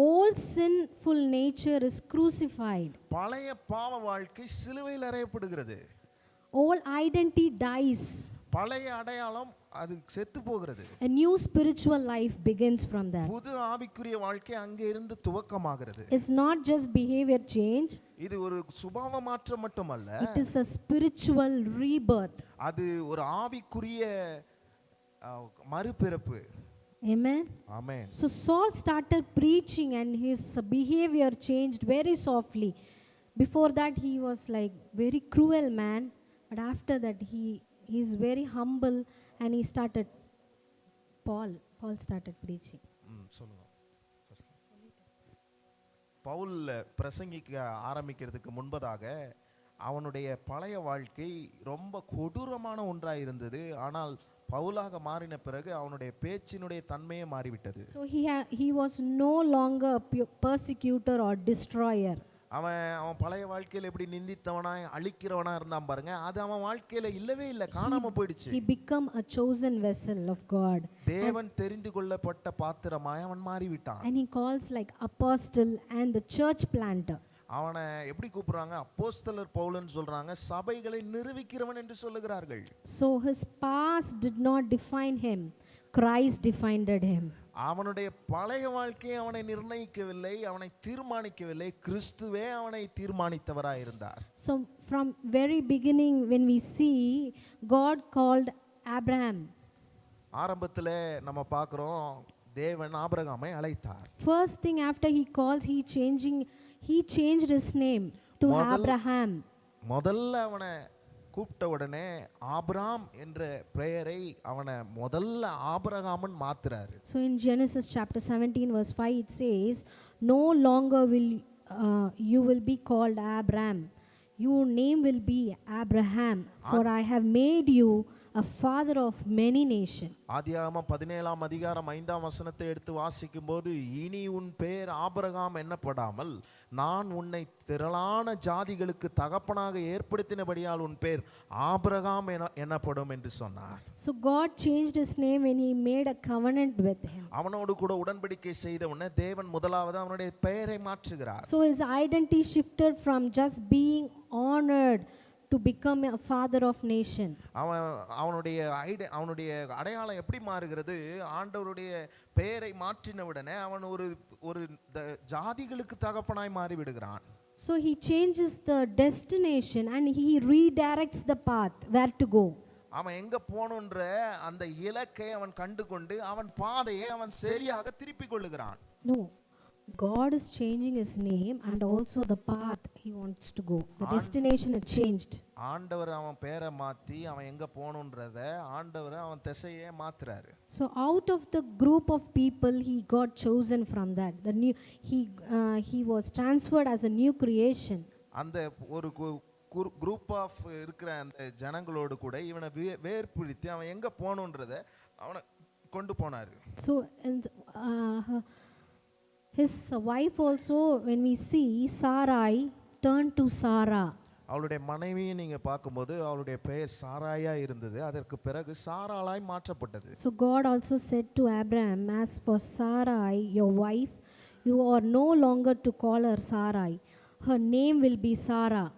all sinful nature is crucified. பழைய பாவ வாழ்க்கை சிலுவையில் அறையப்படுகிறது. All identity dies. பழைய அடையாளம் அது செத்து போகிறது. A new spiritual life begins from that. புது ஆவிக்குரிய வாழ்க்கை அங்கே இருந்து துவக்கமாகிறது. It's not just behavior change. இது ஒரு சுபாவ மாற்றம் மட்டுமல்ல. It is a spiritual rebirth. அது ஒரு ஆவிக்குரிய மறுபிறப்பு. Amen. Amen. So Saul started preaching and his behavior changed very softly. Before that he was like very cruel man, but after that he is very humble and he started Paul started preaching. சொல்லுங்க. பவுல் பிரசங்கிக்க ஆரம்பிக்கிறதுக்கு முன்பதாக அவனுடைய பழைய வாழ்க்கை ரொம்ப கொடூரமான ஒன்றாக இருந்தது. ஆனால் பவுலாக மாறின பிறகு அவனுடைய பேச்சினுடைய தன்மையே மாறிவிட்டது. So he was no longer a persecutor or destroyer. அவன் பழைய வாழ்க்கையில எப்படி நிந்தித்தவனாய் அழிக்கிறவனா இருந்தான் பாருங்க, அது அவன் வாழ்க்கையில இல்லவே இல்லை, காணாம போயிடுச்சு. He become a chosen vessel of God. தேவன் தெரிந்து கொள்ளப்பட்ட பாத்திரமாய் அவன் மாறிவிட்டான். And he calls like apostle and the church planter. அவனை எப்படி கூப்பிடுறாங்க? அப்போஸ்தலர் பவுல்னு சொல்றாங்க, சபைகளை நிறுவிக்கிறவன் என்று சொல்லுகிறார்கள். So his past did not define him, Christ defined him. அவனுடைய பழைய வாழ்க்கையை அவனை நிர்ணயிக்கவில்லை, அவனை தீர்மானிக்கவில்லை, கிறிஸ்துவே அவனை தீர்மானித்தவராய் இருந்தார். So from very beginning when we see God called Abraham, ஆரம்பத்திலே நம்ம பார்க்கிறோம் தேவன் ஆபிரகாமை அழைத்தார். First thing after he calls, he changed his name to Abraham. முதல்ல அவனை கூப்பிட்ட உடனே ஆபிராம் என்ற பெயரை அவனை முதல்ல ஆபிரகாமன் மாத்துறாரு. So in Genesis chapter 17 verse 5 it says, no longer will you will be called Abram, your name will be Abraham, for I have made you a father of many nations. ஆதியாகமம் 17ஆம் அதிகாரம் 5ஆம் வசனத்தை எடுத்து வாசிக்கும் போது, இனி உன் பெயர் ஆபிரகாம் என்னப்படாமல் நான் உன்னை திரளான ஜாதிகளுக்கு தகப்பனாக ஏற்படுத்தினபடியால் உன் பெயர் ஆபிரகாம் என்னப்படும் என்று சொன்னார். So God changed his name when he made a covenant with him. அவனோடு கூட உடன்படிக்கை செய்த உடனே தேவன் முதலாவது அவனுடைய பெயரை மாற்றுகிறார். So his identity shifted from just being honored to become a father of nation. அவனுடைய அடையாளம் எப்படி மாறுகிறது? ஆண்டவருடைய பெயரை மாற்றின உடனே அவன் ஒரு ஜாதிகளுக்கு தகப்பனாய் மாறி விடுகிறான். So he changes the destination and he redirects the path where to go. அவன் எங்க போகணுன்ற அந்த இலக்கை அவன் கண்டுகொண்டு அவன் பாதையை அவன் சரியாக திருப்பிக் கொள்ளுகிறான். No, God is changing his name and also the path he wants to go. The destination has changed. ஆண்டவர் அவன் பேரை மாத்தி அவன் எங்க போகணுன்றத ஆண்டவர் அவன் திசையை மாத்துறாரு. So out of the group of people he got chosen from that. The new he was transferred as a new creation. அந்த ஒரு குரூப் ஆஃப் இருக்கிற அந்த ஜனங்களோடு கூட இவனை வேர்பிடித்து அவன் எங்க போகணுன்றத அவனை கொண்டு போனாரு. So his wife also, when we see Sarai turned to Sarah. அவளுடைய மனைவியை நீங்க பார்க்கும்போது அவளுடைய பெயர் சாராயா இருந்தது. அதற்கு பிறகு சாராளாய் மாற்றப்பட்டது. So God also said to Abraham, as for Sarai your wife, you are no longer to call her Sarai, her name will be Sarah.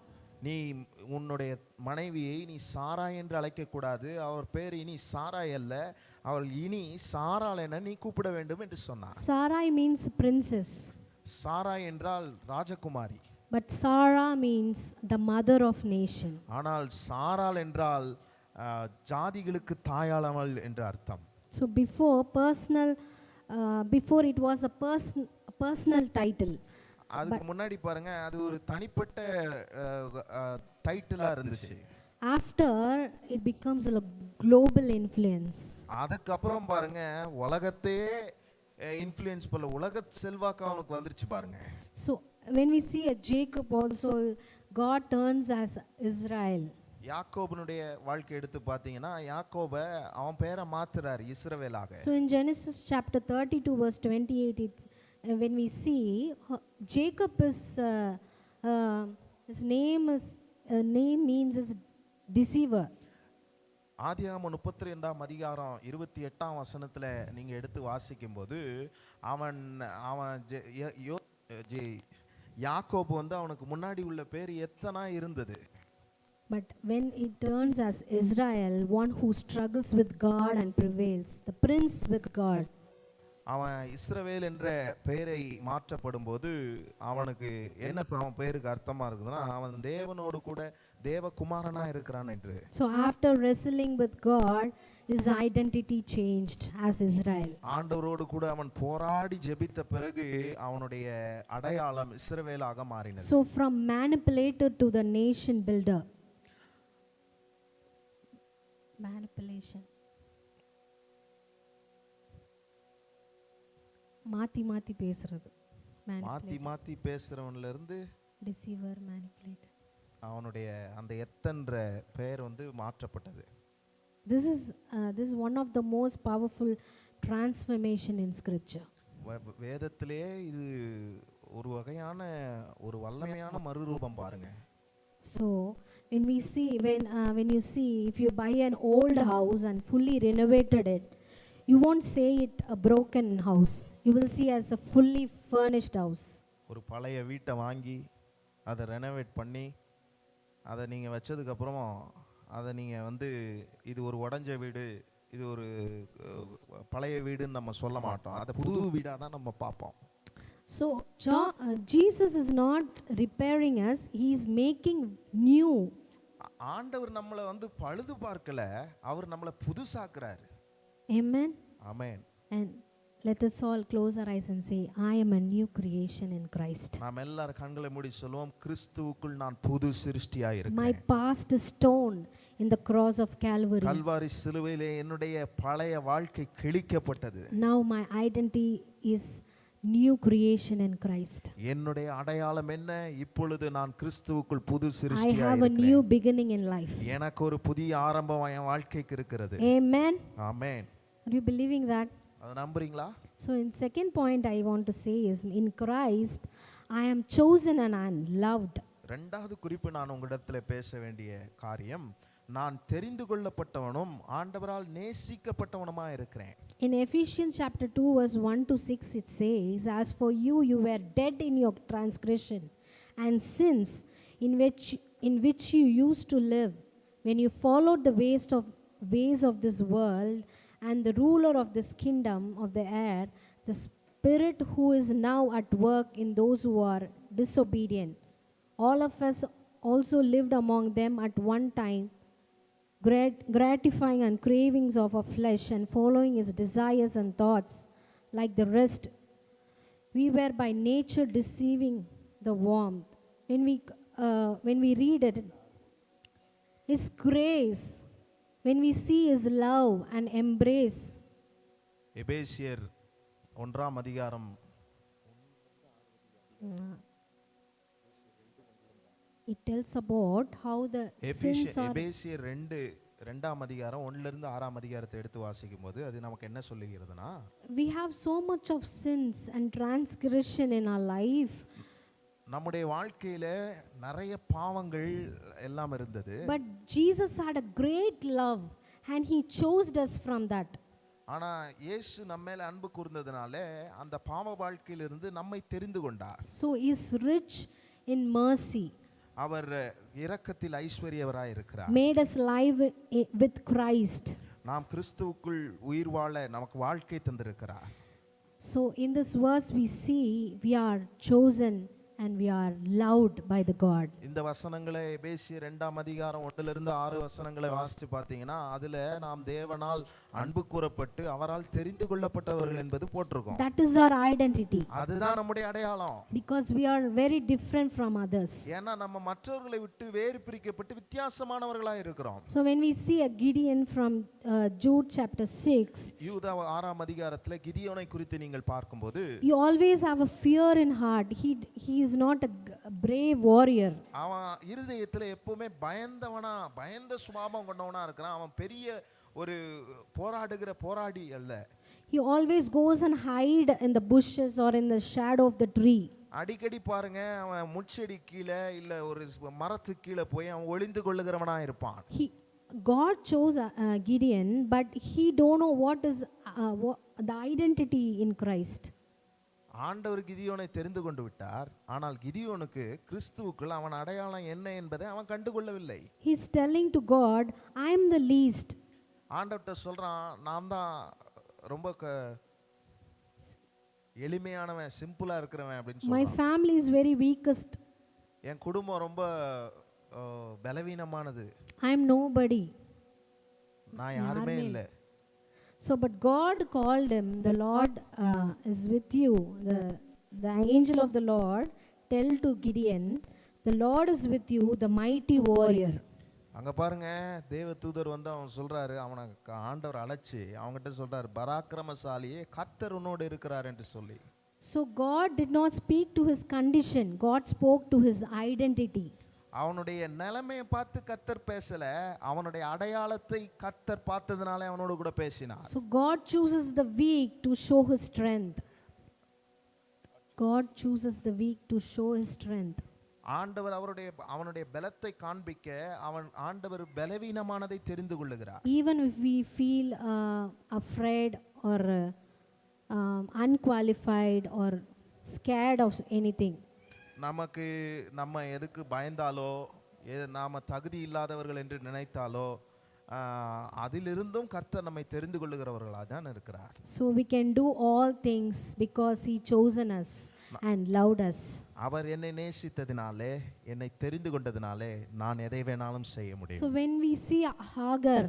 நீ உன்னுடைய மனைவியை நீ சாரா என்று அழைக்க கூடாது, அவர் பேர் இனி சாராய் அல்ல, அவள் இனி சாராள் என நீ கூப்பிட வேண்டும் என்று சொன்னார். Sarai means princess. சாராய் என்றால் ராஜகுமாரி. But Sarah means the mother of nation. ஆனால் சாராள் என்றால் ஜாதிகளுக்கு தாயாளவள் என்று அர்த்தம். So before it was a personal title. அதுக்கு முன்னாடி பாருங்க அது ஒரு தனிப்பட்ட டைட்டிலா இருந்துச்சு. After it becomes a global influence. அதுக்கு அப்புறம் பாருங்க உலகத்தையே இன்ஃப்ளூயன்ஸ் பண்ண உலக செல்வாக்கு அவனுக்கு வந்துருச்சு பாருங்க. So when we see a Jacob also, God turns as Israel. யாக்கோபனுடைய வாழ்க்கை எடுத்து பார்த்தீங்கன்னா யாக்கோபை அவன் பேரை மாத்துறார் இஸ்ரவேலாக. So in Genesis chapter 32 verse 28 it's when we see Jacob is his name means is deceiver. ஆதியாகமம் 32ஆம் அதிகாரம் 28ஆம் வசனத்துல நீங்க எடுத்து வாசிக்கும்போது அவன் யாக்கோபு வந்து அவனுக்கு முன்னாடி உள்ள பேர் எத்தனா இருந்தது. But when it turns as Israel, one who struggles with God and prevails, the prince with God. அவன் இஸ்ரவேல் என்ற பெயரை மாற்றப்படும் போது அவனுக்கு என்ன அவன் பெயருக்கு அர்த்தமா இருக்குதுன்னா அவன் தேவனோடு கூட தேவகுமாரனா இருக்கிறான் என்று. So after wrestling with God, his identity changed as Israel. ஆண்டவரோடு கூட அவன் போராடி ஜெபித்த பிறகு அவனுடைய அடையாளம் இஸ்ரவேலாக மாறினது. So from manipulator to the nation builder. Manipulation. மாத்தி பேசுறது. மாத்தி பேசுறவன்ல இருந்து deceiver, manipulator. அவனுடைய அந்த எத்தன்ற பெயர் வந்து மாற்றப்பட்டது. This is one of the most powerful transformation in scripture. வேதத்திலே இது ஒரு வகையான ஒரு வல்லமையான மறுரூபம் பாருங்க. So when we see when you see if you buy an old house and fully renovated it, you won't say it a broken house, you will see as a fully furnished house. ஒரு பழைய வீட்டை வாங்கி அதை renovate பண்ணி அதை நீங்கள் வச்சதுக்கு அப்புறம் அதை நீங்கள் வந்து இது ஒரு உடஞ்ச வீடு, இது ஒரு பழைய வீடுன்னு நம்ம சொல்ல மாட்டோம், அதை புது வீடாக தான் நம்ம பார்ப்போம். So Jesus is not repairing us, he is making new. ஆண்டவர் நம்மளை வந்து பழுது பார்க்கல, அவர் நம்மளை புதுசாக்குறாரு. Amen. Amen. And Let us all close our eyes and say, I am a new creation in Christ. நாம் எல்லாரும் கண்களை மூடி சொல்லுவோம், கிறிஸ்துவுக்குள் நான் புது சிருஷ்டியாய் My இருக்கிறேன். past is torn in the cross of Calvary. Kalvari சிலுவையிலே என்னுடைய பழைய வாழ்க்கை கிழிக்கப்பட்டது. Now my identity is new creation in Christ. என்னுடைய அடையாளம் என்ன? இப்பொழுது நான் கிறிஸ்துவுக்குள் புது I சிருஷ்டியாய் have a new இருக்கிறேன். beginning in life. எனக்கு ஒரு புதிய ஆரம்பம் என் வாழ்க்கைக்கு இருக்கிறது. Amen. Amen. Are you believing that? அதை நம்புறீங்களா? So in second point I want to say is, in Christ I am chosen and I am loved. இரண்டாவது குறிப்பு நான் உங்களிடத்தில் பேச வேண்டிய காரியம், நான் தெரிந்து கொள்ளப்பட்டவனும் ஆண்டவரால் நேசிக்கப்பட்டவனுமா இருக்கிறேன். In Ephesians chapter 2 verse 1 to 6 it says, as for you, you were dead in your transgression and sins in which you used to live when you followed the ways of this world and the ruler of this kingdom of the air, the spirit who is now at work in those who are disobedient. All of us also lived among them at one time, gratifying and cravings of our flesh and following his desires and thoughts. Like the rest, we were by nature deceiving the warmth. When we read it, his grace, when we see his love and embrace. எபேசியர் 1ஆம் அதிகாரம் It tells about how the sins are. எபேசியர் 2ஆம் அதிகாரம் 1லிருந்து 6ஆம் அதிகாரத்தை எடுத்து வாசிக்கும் போது அது நமக்கு என்ன சொல்லுகிறதுனா, We have so much of sins and transgression in our life. நம்முடைய வாழ்க்கையில நிறைய பாவங்கள் எல்லாம் இருந்தது. But Jesus had a great love and he chose us from that. ஆனா இயேசு நம்ம மேல அன்பு கூர்ந்ததனால அந்த பாவ வாழ்க்கையிலிருந்து நம்மை தெரிந்து கொண்டார். So he is rich in mercy. அவர் இரக்கத்தில் ஐஸ்வரியவராய் இருக்கிறார். Made us live with Christ. நாம் கிறிஸ்துவுக்குள் உயிர் வாழ நமக்கு வாழ்க்கை தந்திருக்கிறார். So in this verse we see we are chosen and we are loved by the God. இந்த வசனங்களை எபேசியர் 2ஆம் அதிகாரம் 1லிருந்து 6 வசனங்களை வாசித்து பார்த்தீங்கன்னா அதுல நாம் தேவனால் அன்பு கூறப்பட்டு அவரால் தெரிந்து கொள்ளப்பட்டவர்கள் என்பது போட்டிருக்கும். That is our identity. அதுதான் நம்முடைய அடையாளம். Because we are very different from others. ஏன்னா நம்ம மற்றவர்களை விட்டு வேறு பிரிக்கப்பட்டு வித்தியாசமானவர்களாக இருக்கிறோம். So when we see a Gideon from Jude chapter 6, யூதா 6ஆம் அதிகாரத்துல கிதியோனை குறித்து நீங்கள் பார்க்கும்போது, you always have a fear in heart. He is not a brave warrior. அவன் இருதயத்துல எப்பவுமே பயந்த சுபாவம் கொண்டவனா இருக்கிறான். அவன் பெரிய ஒரு போராடி அல்ல. He always goes and hide in the bushes or in the shadow of the tree. அடிக்கடி பாருங்க, அவன் முட்செடி கீழே இல்ல ஒரு மரத்து கீழே போய் அவன் ஒளிந்து கொள்ளுகிறவனா இருப்பான். God chose Gideon, but he don't know what is the identity in Christ. ஆண்டவர் கிதியோனை தெரிந்து கொண்டு விட்டார். ஆனால் கிதியோனுக்கு கிறிஸ்துவுக்குள் அவன் அடையாளம் என்ன என்பதை அவன் கண்டுகொள்ளவில்லை. He is telling to God, I am the least. ஆண்டவர்ட்ட சொல்றான், நான் தான் ரொம்ப எளிமையானவன், சிம்பிளா இருக்கிறவன் அப்படின்னு சொல்றான். My family is very weakest. என் குடும்பம் ரொம்ப பலவீனமானது. I am nobody. நான் யாருமே இல்லை. So but God called him, the Lord is with you. The angel of the Lord tell to Gideon, the Lord is with you, the mighty warrior. அங்க பாருங்க, தேவதூதர் வந்து அவன் சொல்றாரு, அவனை ஆண்டவர் அழைச்சு அவங்ககிட்ட சொல்றாரு, பராக்கிரமசாலியே கர்த்தர் உன்னோடு இருக்கிறார் என்று சொல்லி. So God did not speak to his condition. God spoke to his identity. அவனுடைய நிலைமையை பார்த்து கர்த்தர் பேசல, அவனுடைய அடையாளத்தை கர்த்தர் பார்த்ததுனால அவனோடு கூட பேசினார். So God chooses the weak to show his strength. God chooses the weak to show his strength. ஆண்டவர் அவனுடைய பலத்தை காண்பிக்க ஆண்டவர் பலவீனமானதை தெரிந்து கொள்ளுகிறார். Even if we feel afraid or unqualified or scared of anything, நம்ம எதுக்கு பயந்தாலோ நாம தகுதி இல்லாதவர்கள் என்று நினைத்தாலோ அதிலிருந்தும் கர்த்தர் நம்மை தெரிந்து கொள்ளுகிறவர்களாக தான் இருக்கிறார். So we can do all things because he chosen us and loved us. அவர் என்னை நேசித்ததினாலே, என்னை தெரிந்து கொண்டதினாலே நான் எதை வேணாலும் செய்ய முடியும். So when we see Hagar,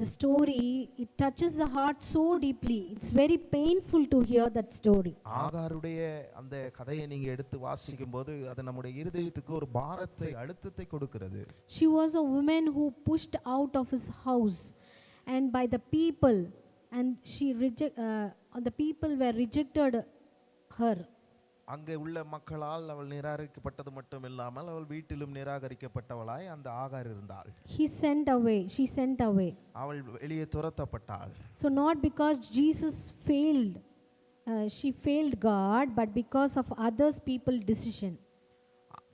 the story, it touches the heart so deeply. It's very painful to hear that story. ஆகாருடைய அந்த கதையை நீங்க எடுத்து வாசிக்கும் போது அது நம்முடைய இருதயத்துக்கு ஒரு பாரத்தை அழுத்தத்தை கொடுக்கிறது. She was a woman who pushed out of his house and by the people, and the people were rejected her. அங்கே உள்ள மக்களால் அவள் நிராகரிக்கப்பட்டது மட்டும் இல்லாமல் அவள் வீட்டிலும் நிராகரிக்கப்பட்டவளாய் அந்த ஆகார் இருந்தாள். She sent away. அவள் வெளியே துரத்தப்பட்டாள். So not because Jesus failed, she failed God, but because of others people decision.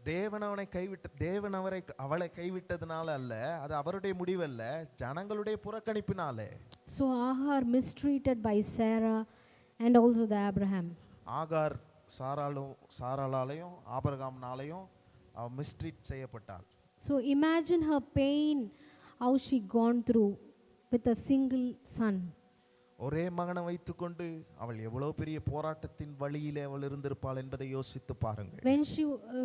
தேவன் அவளை கைவிட்டதுனால அல்ல, அது அவருடைய முடிவல்ல, ஜனங்களுடைய புறக்கணிப்பினாலே. So Agar mistreated by Sarah and also the Abraham. ஆகார் சாராளாலையும் ஆபிரகாம்னாலையும் அவ mistreat செய்யப்பட்டாள். So imagine her pain, how she gone through with a single son. ஒரே மகனை வைத்துக்கொண்டு அவள் எவ்வளவு பெரிய போராட்டத்தின் வழியிலே அவள் இருந்திருப்பாள் என்பதை யோசித்து பாருங்கள்.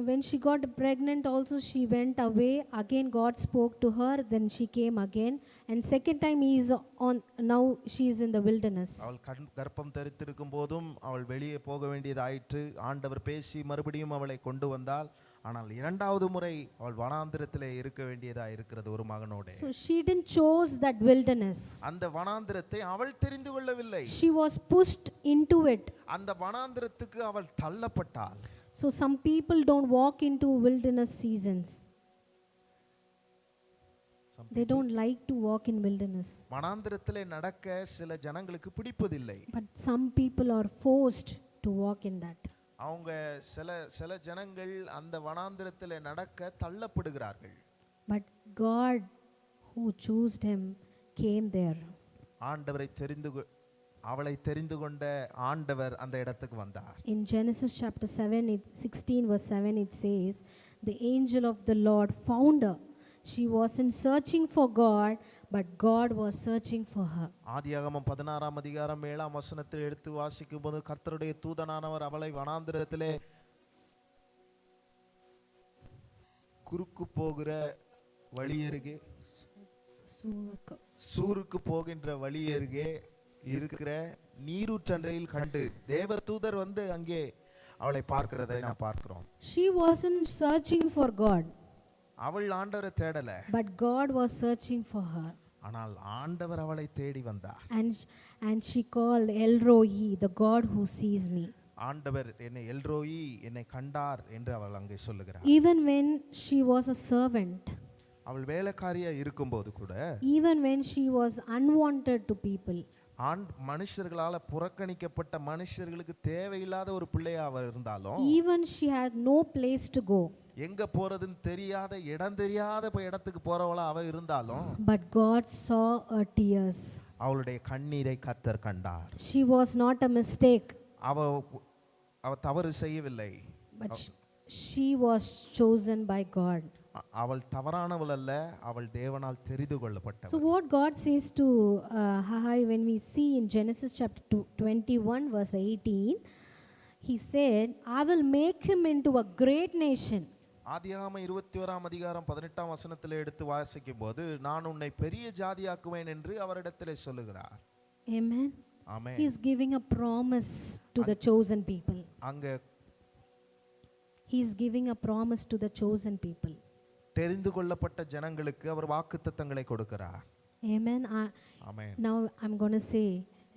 When she got pregnant also she went away. Again God spoke to her, then she came again, and second time he is on, now she is in the wilderness. அவள் கர்ப்பம் தரித்திருக்கும் போதும் அவள் வெளியே போக வேண்டியதாயிற்று. ஆண்டவர் பேசி மறுபடியும் அவளை கொண்டு வந்தால், ஆனால் இரண்டாவது முறை அவள் வனாந்திரத்திலே இருக்க வேண்டியதா இருக்கிறது ஒரு மகனோட. So she didn't chose that wilderness. அந்த வனாந்திரத்தை அவள் தெரிந்து கொள்ளவில்லை. She was pushed into it. அந்த வனாந்திரத்துக்கு அவள் தள்ளப்பட்டாள். So some people don't walk into wilderness seasons. They don't like to walk in wilderness. வனாந்திரத்திலே நடக்க சில ஜனங்களுக்கு பிடிப்பதில்லை. But some people are forced to walk in that. அவங்க சில ஜனங்கள் அந்த வனாந்திரத்திலே நடக்க தள்ளப்படுகிறார்கள். But God who chose him came there. அவளை தெரிந்து கொண்ட ஆண்டவர் அந்த இடத்துக்கு வந்தார். In Genesis chapter 16 verse 7 it says, the angel of the Lord found her. She wasn't searching for God, but God was searching for her. ஆதியாகமம் 16ஆம் அதிகாரம் 7ஆம் வசனத்தில் எடுத்து வாசிக்கும்போது கர்த்தருடைய தூதனானவர் அவளை வனாந்திரத்திலே குறுக்கு போகிற வழியருகே சூருக்கு போகின்ற வழியருகே இருக்கிற நீரூற்றண்டையில் கண்டு தேவதூதர் வந்து அங்கே அவளை பார்க்கிறதை நான் பார்க்கிறோம். She wasn't searching for God. அவள் ஆண்டவரை தேடல. But God was searching for her. ஆனால் ஆண்டவர் அவளை தேடி வந்தார். And she called El Roi, the God who sees me. ஆண்டவர் என்னை எல்ரோயி என்னை கண்டார் என்று அவள் அங்கே சொல்லுகிறார். Even when she was a servant. அவள் வேலைக்காரியா இருக்கும்போது கூட. Even when she was unwanted to people. மனுஷர்களால புறக்கணிக்கப்பட்ட மனுஷர்களுக்கு தேவையில்லாத ஒரு பிள்ளையா அவள் இருந்தாலும். Even she had no place to go. எங்க போறதுன்னு தெரியாத இடம் தெரியாத இடத்துக்கு போறவளா அவ இருந்தாலும். But God saw her tears. அவளுடைய கண்ணீரை கர்த்தர் கண்டார். She was not a mistake. அவ தவறு செய்யவில்லை. But she was chosen by God. அவள் தவறானவள் அல்ல, அவள் தேவனால் தெரிந்து கொள்ளப்பட்டவள். So what God says to Haggai when we see in Genesis chapter 21 verse 18, he said, I will make him into a great nation. ஆதியாகமம் 21ஆம் அதிகாரம் 18ஆம் வசனத்தில் எடுத்து வாசிக்கும்போது நான் உன்னை பெரிய ஜாதியாக்குவேன் என்று அவரிடத்திலே சொல்லுகிறார். Amen. Amen. He is giving a promise to the chosen people. அங்க He is giving a promise to the chosen people. தெரிந்து கொள்ளப்பட்ட ஜனங்களுக்கு அவர் வாக்குத்தத்தங்களை கொடுக்கிறார். Amen. Amen. Now I'm going to say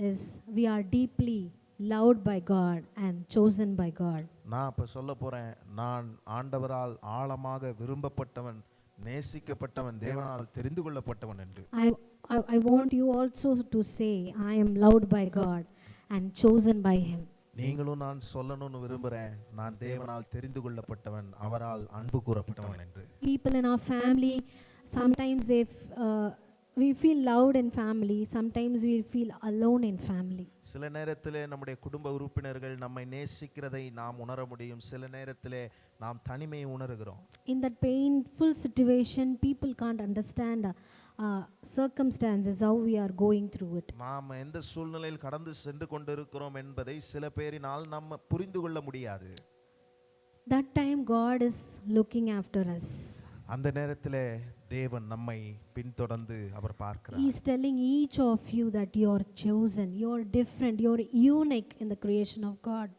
is we are deeply loved by God and chosen by God. நான் இப்ப சொல்ல போறேன், நான் ஆண்டவரால் ஆழமாக விரும்பப்பட்டவன், நேசிக்கப்பட்டவன், தேவனால் தெரிந்து கொள்ளப்பட்டவன் என்று. I want you also to say I am loved by God and chosen by him. நீங்களும் நான் சொல்லணும்னு விரும்புறேன், நான் தேவனால் தெரிந்து கொள்ளப்பட்டவன், அவரால் அன்பு கூறப்பட்டவன் என்று. People in our family, sometimes we feel loved in family, sometimes we feel alone in family. சில நேரத்திலே நம்முடைய குடும்ப உறுப்பினர்கள் நம்மை நேசிக்கிறதை நாம் உணர முடியும், சில நேரத்திலே நாம் தனிமையை உணர்கிறோம். In that painful situation, people can't understand circumstances, how we are going through it. நாம் எந்த சூழ்நிலையில் கடந்து சென்று கொண்டிருக்கிறோம் என்பதை சில பேரினால் நம்ம புரிந்து கொள்ள முடியாது. That time God is looking after us. அந்த நேரத்திலே தேவன் நம்மை பின்தொடர்ந்து அவர் பார்க்கிறார். He is telling each of you that you are chosen, you are different, you are unique in the creation of God.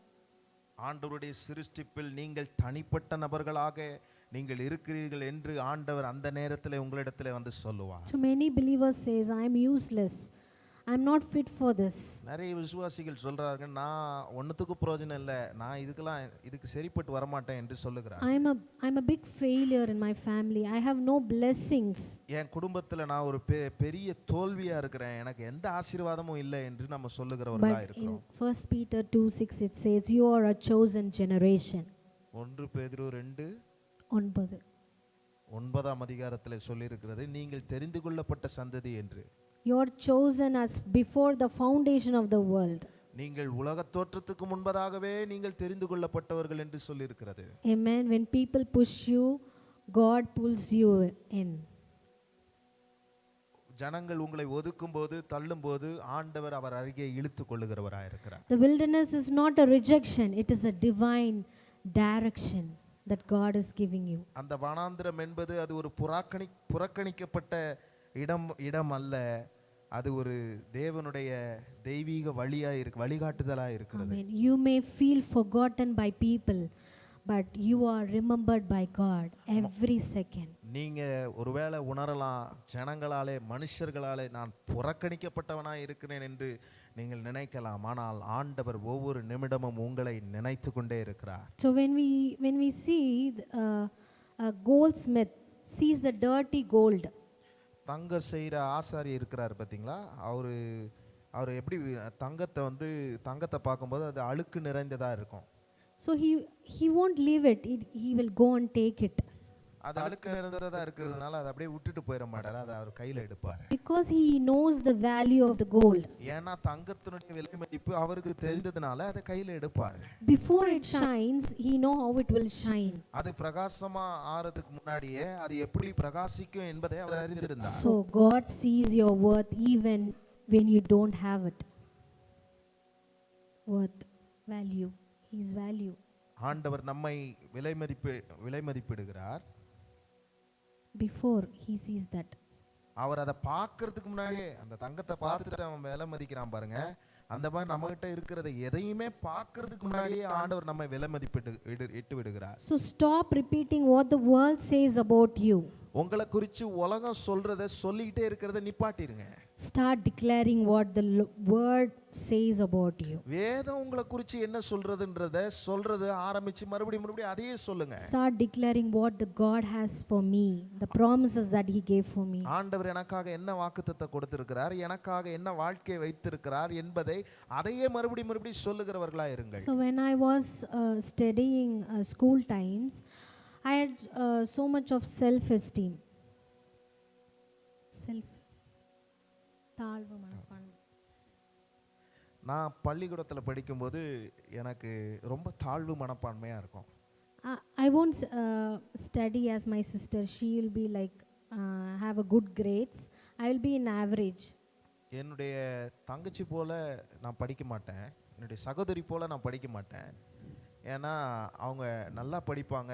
ஆண்டவருடைய சிருஷ்டிப்பில் நீங்கள் தனிப்பட்ட நபர்களாக நீங்கள் இருக்கிறீர்கள் என்று ஆண்டவர் அந்த நேரத்தில் உங்களிடத்தில் வந்து சொல்லுவார். So many believers says I am useless, I am not fit for this. நிறைய விசுவாசிகள் சொல்றாங்க, நான் ஒன்னுத்துக்கு பிரயோஜனம் இல்லை, நான் இதுக்கு சரிப்பட்டு வரமாட்டேன் என்று சொல்லுகிறார். I am a big failure in my family, I have no blessings. என் குடும்பத்தில் நான் ஒரு பெரிய தோல்வியா இருக்கிறேன், எனக்கு எந்த ஆசீர்வாதமும் இல்லை என்று நம்ம சொல்லுகிறவர்களா But in இருக்கிறோம். 1 Peter 2:6 it says you are a chosen generation. 1 பேதுரு 9 அதிகாரத்தில் சொல்லியிருக்கிறது, நீங்கள் தெரிந்து கொள்ளப்பட்ட சந்ததி என்று. You are chosen as before the foundation of the world. நீங்கள் உலக தோற்றத்துக்கு முன்பதாகவே நீங்கள் தெரிந்து கொள்ளப்பட்டவர்கள் என்று சொல்லியிருக்கிறது. Amen. When people push you, God pulls you in. ஜனங்கள் உங்களை ஒதுக்கும் போது தள்ளும் போது ஆண்டவர் அவர் அருகே இழுத்து கொள்ளுகிறவராய் இருக்கிறார். The wilderness is not a rejection, it is a divine direction that God is giving you. அந்த வனாந்திரம் என்பது அது ஒரு புறக்கணிக்கப்பட்ட இடம் அல்ல, அது ஒரு தேவனுடைய தெய்வீக வழிகாட்டுதலாக இருக்கிறது. Amen. You may feel forgotten by people, but you are remembered by God every second. நீங்க ஒருவேளை உணரலாம், ஜனங்களாலே மனுஷர்களாலே நான் புறக்கணிக்கப்பட்டவனாய் இருக்கிறேன் என்று நீங்கள் நினைக்கலாம், ஆனால் ஆண்டவர் ஒவ்வொரு நிமிடமும் உங்களை நினைத்து கொண்டே இருக்கிறார். So when we see a goldsmith sees the dirty gold, தங்க செய்கிற ஆசாரி இருக்கிறார் பார்த்தீங்களா, அவர் எப்படி தங்கத்தை பார்க்கும்போது அது அழுக்கு நிறைந்ததாக இருக்கும். So he won't leave it, he will go and take it. அது அழுக்கு நிறைந்ததாக இருக்கிறதுனால அதை அப்படியே விட்டுட்டு போயிட மாட்டார், அதை அவர் கையில் எடுப்பார். Because he knows the value of the gold. ஏன்னா தங்கத்தினுடைய விலை மதிப்பு அவருக்கு தெரிந்ததுனால அதை கையில் எடுப்பார். Before it shines, he know how it will shine. அது பிரகாசமா ஆறதுக்கு முன்னாடியே அது எப்படி பிரகாசிக்கும் என்பதை அவர் அறிந்திருந்தார். So God sees your worth even when you don't have it. Worth, value, his value. ஆண்டவர் நம்மை விலை மதிப்பிடுகிறார். Before he sees that. அவர் அதை பார்க்கறதுக்கு முன்னாடியே அந்த தங்கத்தை பார்த்துட்டு அவன் விலை மதிக்கிறான் பாருங்க, அந்த மாதிரி நம்ம கிட்ட இருக்கிறத எதையுமே பார்க்கறதுக்கு முன்னாடியே ஆண்டவர் நம்மை விலை இட்டு விடுகிறார். So stop repeating what the world says about you. உங்களை குறித்து உலகம் சொல்றத சொல்லிக்கிட்டே இருக்கிறத நிப்பாட்டிருங்க. Start declaring what the word says about you. வேதம் உங்களை குறித்து என்ன சொல்றது ஆரம்பிச்சு மறுபடியும் அதையே சொல்லுங்க. Start declaring what the God has for me, the promises that he gave for me. ஆண்டவர் எனக்காக என்ன வாக்குத்தத்தத்தை கொடுத்திருக்கிறார், எனக்காக என்ன வாழ்க்கை வைத்திருக்கிறார் என்பதை அதையே மறுபடியும் சொல்லுகிறவர்களா இருங்கள். So when I was studying school times, I had so much of self-esteem. தாழ்வு மனப்பான்மை. நான் பள்ளிக்கூடத்தில் படிக்கும்போது எனக்கு ரொம்ப தாழ்வு மனப்பான்மையா இருக்கும். I won't study as my sister. She will be like have a good grades. I will be in average. என்னுடைய தங்கச்சி போல நான் படிக்க மாட்டேன், என்னுடைய சகோதரி போல நான் படிக்க மாட்டேன். ஏன்னா அவங்க நல்லா படிப்பாங்க,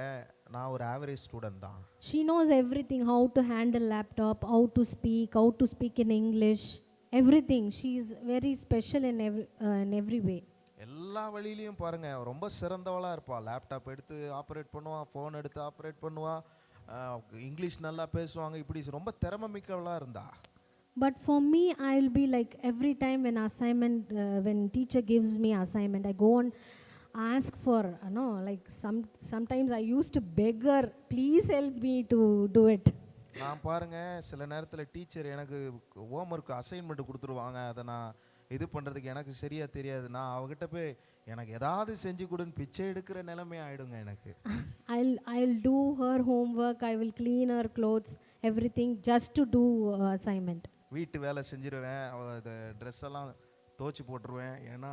நான் ஒரு ஆவரேஜ் ஸ்டூடெண்ட் தான். She knows everything, how to handle laptop, how to speak in English, everything. She is very special in every way. எல்லா வழியிலையும் பாருங்க ரொம்ப சிறந்தவளா இருப்பா. லேப்டாப் எடுத்து ஆப்ரேட் பண்ணுவா, ஃபோன் எடுத்து ஆப்ரேட் பண்ணுவா, இங்கிலீஷ் நல்லா பேசுவாங்க, இப்படி ரொம்ப திறமை மிக்கவளா இருந்தா. But for me, I will be like every time when teacher gives me assignment, I go and ask for like sometimes I used to beg her, please help me to do it. நான் பாருங்க சில நேரத்தில் teacher எனக்கு homework assignment கொடுத்துருவாங்க, அதை நான் இது பண்ணுறதுக்கு எனக்கு சரியா தெரியாது, நான் அவகிட்ட போய் எனக்கு ஏதாவது செஞ்சு கொடுன்னு பிச்சை எடுக்கிற நிலைமை ஆயிடுங்க எனக்கு. I'll do her homework, I will clean her clothes, everything just to do assignment. வீட்டு வேலை செஞ்சிருவேன், அந்த ட்ரெஸ் எல்லாம் துவைச்சி போட்டுருவேன், ஏன்னா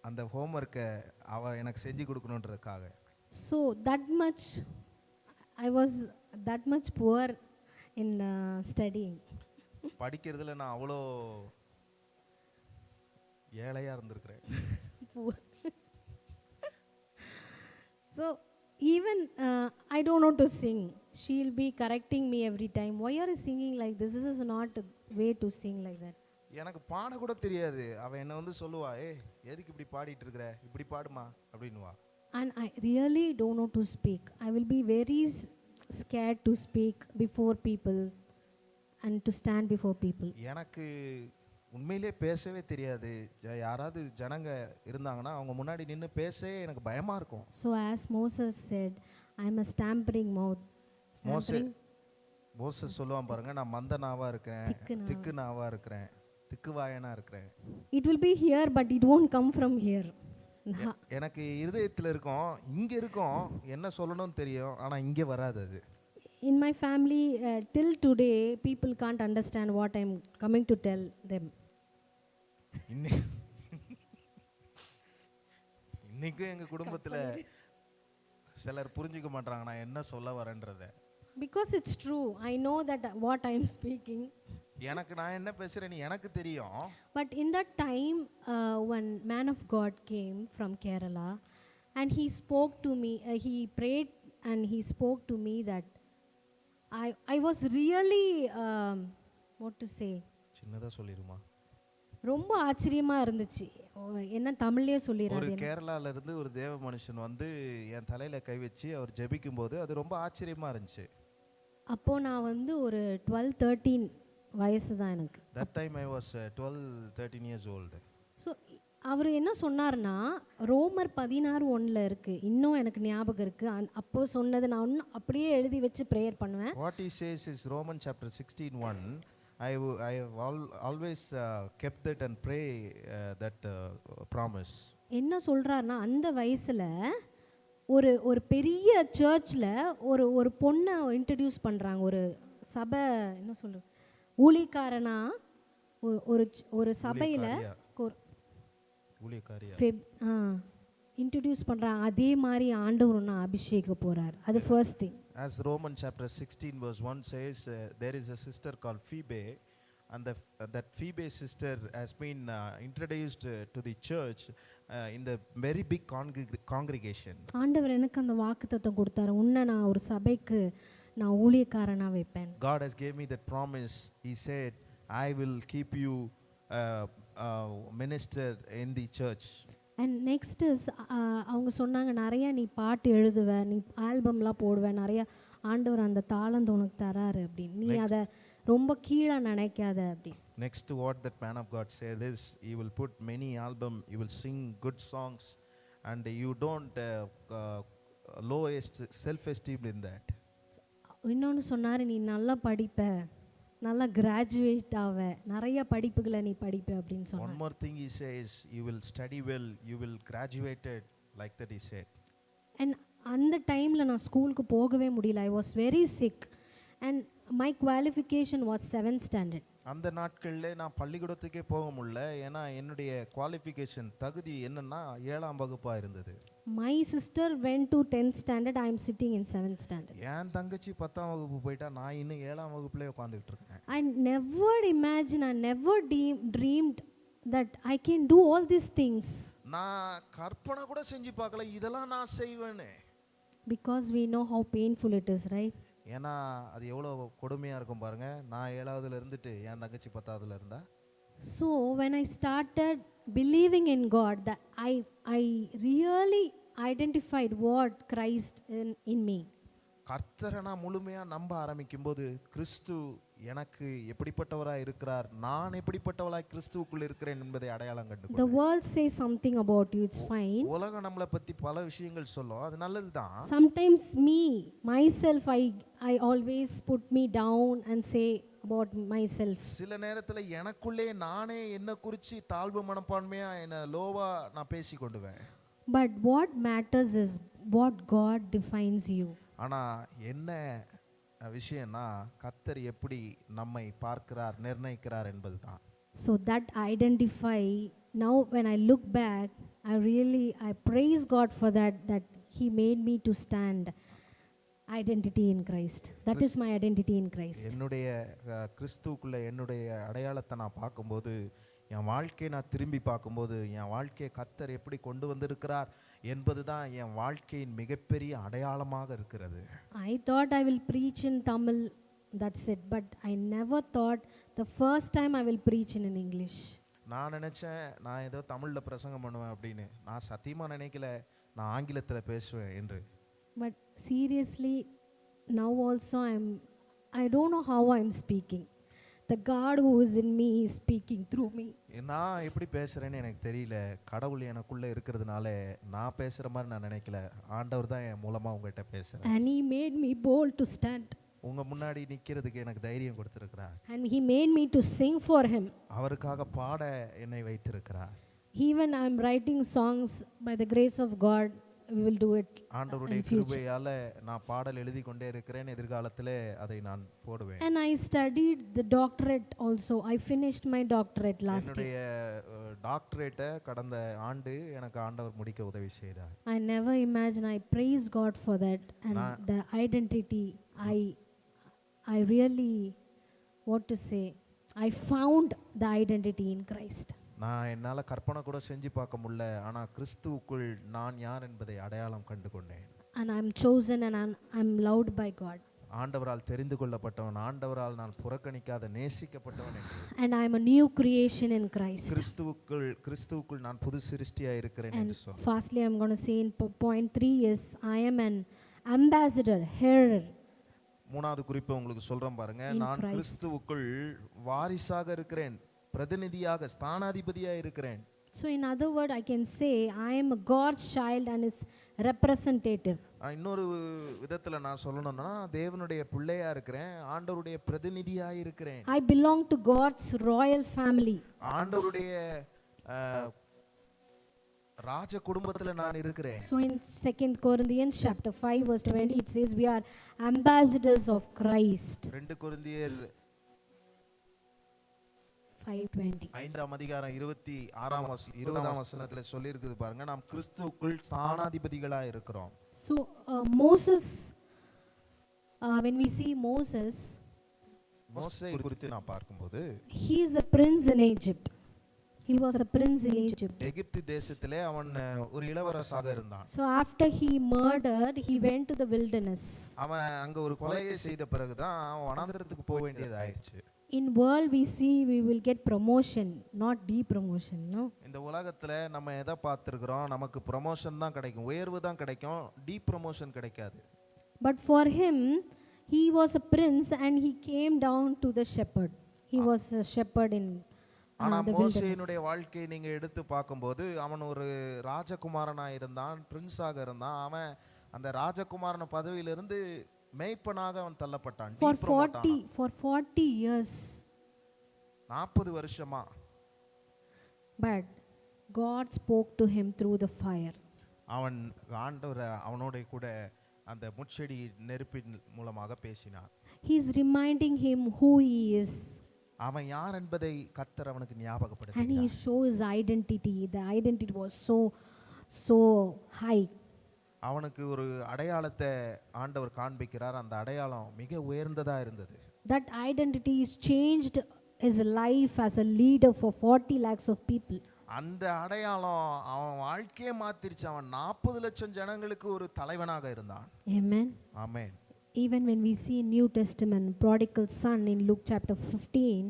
அந்த ஹோம்ஒர்க்கை அவள் எனக்கு செஞ்சு கொடுக்கணுன்றதுக்காக. So that much I was that much poor in studying. படிக்கிறதுல நான் அவ்வளோ ஏழையா இருந்திருக்கிறேன். So even I don't know to sing. She'll be correcting me every time. Why are you singing like this? This is not a way to sing like that. எனக்கு பாட கூட தெரியாது. அவன் என்ன வந்து சொல்லுவா, ஏய் எதுக்கு இப்படி பாடிட்டு இருக்கிற, இப்படி பாடுமா அப்படின்னுவா. And I really don't know to speak. I will be very scared to speak before people and to stand before people. எனக்கு உண்மையிலே பேசவே தெரியாது. யாராவது ஜனங்க இருந்தாங்கன்னா அவங்க முன்னாடி நின்று பேசவே எனக்கு பயமா இருக்கும். So as Moses said, I am a stammering mouth. Moses சொல்லுவான் பாருங்க, நான் மந்த நாவா இருக்கேன், திக்கு நாவா இருக்கிறேன், திக்கு வாயனா இருக்கிறேன். It will be here but it won't come from here. எனக்கு இருதயத்தில் இருக்கும், இங்க இருக்கும், என்ன சொல்லணும்னு தெரியும், ஆனா இங்க வராது அது. In my family till today people can't understand what I am coming to tell them. இன்னைக்கும் எங்க குடும்பத்துல சிலர் புரிஞ்சுக்க மாட்டாங்க நான் என்ன சொல்ல வரேன்றதை. Because it's true. I know that what I am speaking. எனக்கு நான் என்ன பேசுறேன்னு எனக்கு தெரியும். But in that time one man of God came from Kerala and he spoke to me, he prayed and he spoke to me that I was really what to say, சின்னதா சொல்லிருமா. ரொம்ப ஆச்சரியமா இருந்துச்சு. என்ன தமிழ்லயே சொல்லிராது. ஒரு கேரளால இருந்து ஒரு தேவ மனுஷன் வந்து என் தலையில கை வச்சு அவர் ஜெபிக்கும்போது அது ரொம்ப ஆச்சரியமா இருந்துச்சு. அப்போ நான் வந்து ஒரு 12-13 வயசு தான் எனக்கு. That time I was 12-13 years old. So அவர் என்ன சொன்னார்னா, ரோமர் 16:1 இருக்கு, இன்னும் எனக்கு ஞாபகம் இருக்கு. அப்போ சொன்னது நான் இன்னும் அப்படியே எழுதி வச்சு ப்ரேயர் பண்ணுவேன். What he says is Romans chapter 16:1. I have always kept that and pray that promise. என்ன சொல்றாருன்னா, அந்த வயசுல ஒரு பெரிய சர்ச்சில் ஒரு பொண்ணை இன்ட்ரடியூஸ் பண்ணுறாங்க. ஒரு சபை என்ன சொல்ற ஊழியக்காரனா ஒரு சபையில் இன்ட்ரடியூஸ் பண்ணுறாங்க. அதே மாதிரி ஆண்டவர் ஒன்று அபிஷேக போகிறார். அது first thing. As Romans chapter 16 verse 1 says, there is a sister called Phoebe, and that Phoebe sister has been introduced to the church in the very big congregation. ஆண்டவர் எனக்கு அந்த வாக்குத்தத்தம் கொடுத்தாரு, உன்னை நான் ஒரு சபைக்கு நான் ஊழியக்காரனா வைப்பேன். God has gave me that promise. He said, I will keep you minister in the church. And next is அவங்க சொன்னாங்க, நிறையா நீ பாட்டு எழுதுவ, நீ ஆல்பம்லாம் போடுவ, நிறையா ஆண்டவர் அந்த தாளந்து உனக்கு தராரு அப்படின்னு, நீ அதை ரொம்ப கீழே நினைக்காத அப்படி. Next to what that man of God said is, you will put many album, you will sing good songs, and you don't lowest self-esteem in that. இன்னொன்று சொன்னார், நீ நல்லா படிப்ப, நல்லா கிராஜுவேட் ஆவ, நிறைய படிப்புகளை நீ படிப்ப அப்படின்னு சொன்னார். One more thing he says, you will study well, you will graduated, like that he said. And அந்த டைமில் நான் ஸ்கூலுக்கு போகவே முடியல. I was very sick and my qualification was 7th standard. அந்த நாட்களில் நான் பள்ளிக்கூடத்துக்கே போக முடியல, ஏன்னா என்னுடைய குவாலிஃபிகேஷன் தகுதி என்னன்னா 7ஆம் வகுப்பாக இருந்தது. My sister went to 10th standard, I am sitting in 7th standard. என் தங்கச்சி 10ஆம் வகுப்பு போயிட்டா, நான் இன்னும் 7ஆம் வகுப்புலேயே உட்காந்துக்கிட்டு இருக்கேன். I never imagined, I never dreamed that I can do all these things. நான் கற்பனை கூட செஞ்சு பார்க்கல இதெல்லாம் நான் செய்வேன்னு. Because we know how painful it is, right? ஏன்னா அது எவ்வளோ கொடுமையாக இருக்கும் பாருங்க. நான் 7ஆவதுல இருந்துட்டு என் தங்கச்சி 10ஆவதுல இருந்தா. So when I started believing in God, that I really identified what Christ in me. கர்த்தரை நான் முழுமையாக நம்ப ஆரம்பிக்கும் போது, கிறிஸ்து எனக்கு எப்படிப்பட்டவராக இருக்கிறார், நான் எப்படிப்பட்டவளாய் கிறிஸ்துவுக்குள் இருக்கிறேன் என்பதை அடையாளம் கண்டு. The world says something about you, it's fine. உலகம் நம்மளை பற்றி பல விஷயங்கள் சொல்லும், அது நல்லது தான். Sometimes myself I always put me down and say about myself. சில நேரத்தில் எனக்குள்ளே நானே என்ன குறித்து தாழ்வு மனப்பான்மையாக என்ன லோவா நான் பேசி கொண்டுவேன். But what matters is what God defines you. ஆனால் என்ன விஷயம்னா, கர்த்தர் எப்படி நம்மை பார்க்கிறார், நிர்ணயிக்கிறார் என்பது தான். So that identify, now when I look back, I praise God for that he made me to stand identity in Christ. That is my identity in Christ. என்னுடைய கிறிஸ்துவுக்குள்ள என்னுடைய அடையாளத்தை நான் பார்க்கும்போது என் வாழ்க்கையை நான் திரும்பி பார்க்கும்போது என் வாழ்க்கையை கர்த்தர் எப்படி கொண்டு வந்திருக்கிறார் என்பது தான் என் வாழ்க்கையின் மிகப்பெரிய அடையாளமாக இருக்கிறது. I thought I will preach in Tamil, that's it. But I never thought the first time I will preach in English. நான் நினச்சேன் நான் ஏதோ தமிழில் பிரசங்கம் பண்ணுவேன் அப்படின்னு. நான் சத்தியமாக நினைக்கல நான் ஆங்கிலத்தில் பேசுவேன் என்று. But seriously, now also I don't know how I'm speaking. The God who is in me is speaking through me. நான் எப்படி பேசுகிறேன்னு எனக்கு தெரியல. கடவுள் எனக்குள்ளே இருக்கிறதுனால நான் பேசுகிற மாதிரி நான் நினைக்கல. ஆண்டவர் தான் என் மூலமாக உங்கள்கிட்ட பேசுகிறேன். And He made me bold to stand. உங்கள் முன்னாடி நிற்கிறதுக்கு எனக்கு தைரியம் கொடுத்துருக்கிறார். And He made me to sing for Him. அவருக்காக பாட என்னை வைத்திருக்கிறார். Even I'm writing songs by the grace of God. We will do it. ஆண்டவருடைய கிருபையால நான் பாடல் எழுதி கொண்டே இருக்கிறேன். எதிர்காலத்திலே அதை நான் போடுவேன். And I studied the doctorate also. I finished my doctorate last year. என்னுடைய டாக்டரேட்டை கடந்த ஆண்டு எனக்கு ஆண்டவர் முடிக்க உதவி செய்தார். I never imagined. I praise God for that. And the identity, I really, what to say, I found the identity in Christ. நான் என்னால் கற்பனை கூட செஞ்சு பார்க்க முடியல. ஆனால் கிறிஸ்துவுக்குள் நான் யார் என்பதை அடையாளம் கண்டு கொண்டேன். And I'm chosen and I'm loved by God. ஆண்டவரால் தெரிந்து கொள்ளப்பட்டவன், ஆண்டவரால் நான் புறக்கணிக்காத நேசிக்கப்பட்டவன் என்று. And I'm a new creation in Christ. கிறிஸ்துவுக்குள் நான் புது சிருஷ்டியாக இருக்கிறேன் என்று சொல். Firstly, I'm going to say in point 3 is I am an ambassador, heir. மூணாவது குறிப்பை உங்களுக்கு சொல்றேன் பாருங்க. நான் கிறிஸ்துவுக்குள் வாரிசாக இருக்கிறேன், பிரதிநிதியாக ஸ்தானாதிபதியாக இருக்கிறேன். So in other word I can say I am a God's child and his representative. இன்னொரு விதத்துல நான் சொல்லணும்னா தேவனுடைய பிள்ளையா இருக்கிறேன், ஆண்டவருடைய பிரதிநிதியாக இருக்கிறேன். I belong to God's royal family. ஆண்டவருடைய ராஜ குடும்பத்துல நான் இருக்கிறேன். So in 2 Corinthians chapter 5 verse 20 it says we are ambassadors of Christ. 2 கொரிந்தியர் 5:20 5ஆம் அதிகாரம் 20ஆம் வசனத்துல சொல்லி இருக்குது பாருங்க. நாம் கிறிஸ்துவுக்குள் ஸ்தானாதிபதிகளா இருக்கிறோம். So Moses, when we see Moses, மோசே குறித்து நான் பார்க்கும்போது he is a prince in Egypt. He was a prince in Egypt. எகிப்து தேசத்திலே அவன் ஒரு இளவரசனாக இருந்தான். So after he murdered, he went to the wilderness. அவன் அங்க ஒரு கொலையை செய்த பிறகு தான் அவன் வனாந்தரத்துக்கு போக வேண்டியது ஆயிடுச்சு. In world we see we will get promotion, not depromotion, no? இந்த உலகத்துல நம்ம எதை பார்த்திருக்கிறோம்? நமக்கு ப்ரமோஷன் தான் கிடைக்கும், உயர்வு தான் கிடைக்கும், டீப்ரமோஷன் கிடைக்காது. But for him, he was a prince and he came down to the shepherd. He was a shepherd in ஆனா மோசேயினுடைய வாழ்க்கையை நீங்க எடுத்து பார்க்கும்போது அவன் ஒரு ராஜகுமாரனா இருந்தான், பிரின்ஸாக இருந்தான். அவன் அந்த ராஜகுமாரன பதவியிலிருந்து மேய்ப்பனாக அவன் தள்ளப்பட்டான். For 40 years. 40 வருஷமா. But God spoke to him through the fire. அவன் ஆண்டவர் அவனோட கூட அந்த முட்செடி நெருப்பின் மூலமாக பேசினார். He is reminding him who he is. அவன் யார் என்பதை கர்த்தர் அவனுக்கு ஞாபகப்படுத்தினார். And he showed his identity. The identity was so high. அவனுக்கு ஒரு அடையாளத்தை ஆண்டவர் காண்பிக்கிறார். அந்த அடையாளம் மிக உயர்ந்ததா இருந்தது. That identity is changed his life as a leader for 40 lakhs of people. அந்த அடையாளம் அவன் வாழ்க்கையை மாத்திருச்சு. அவன் 40 லட்சம் ஜனங்களுக்கு ஒரு தலைவனாக இருந்தான். Amen. Amen. Even when we see in New Testament prodigal son in Luke chapter 15,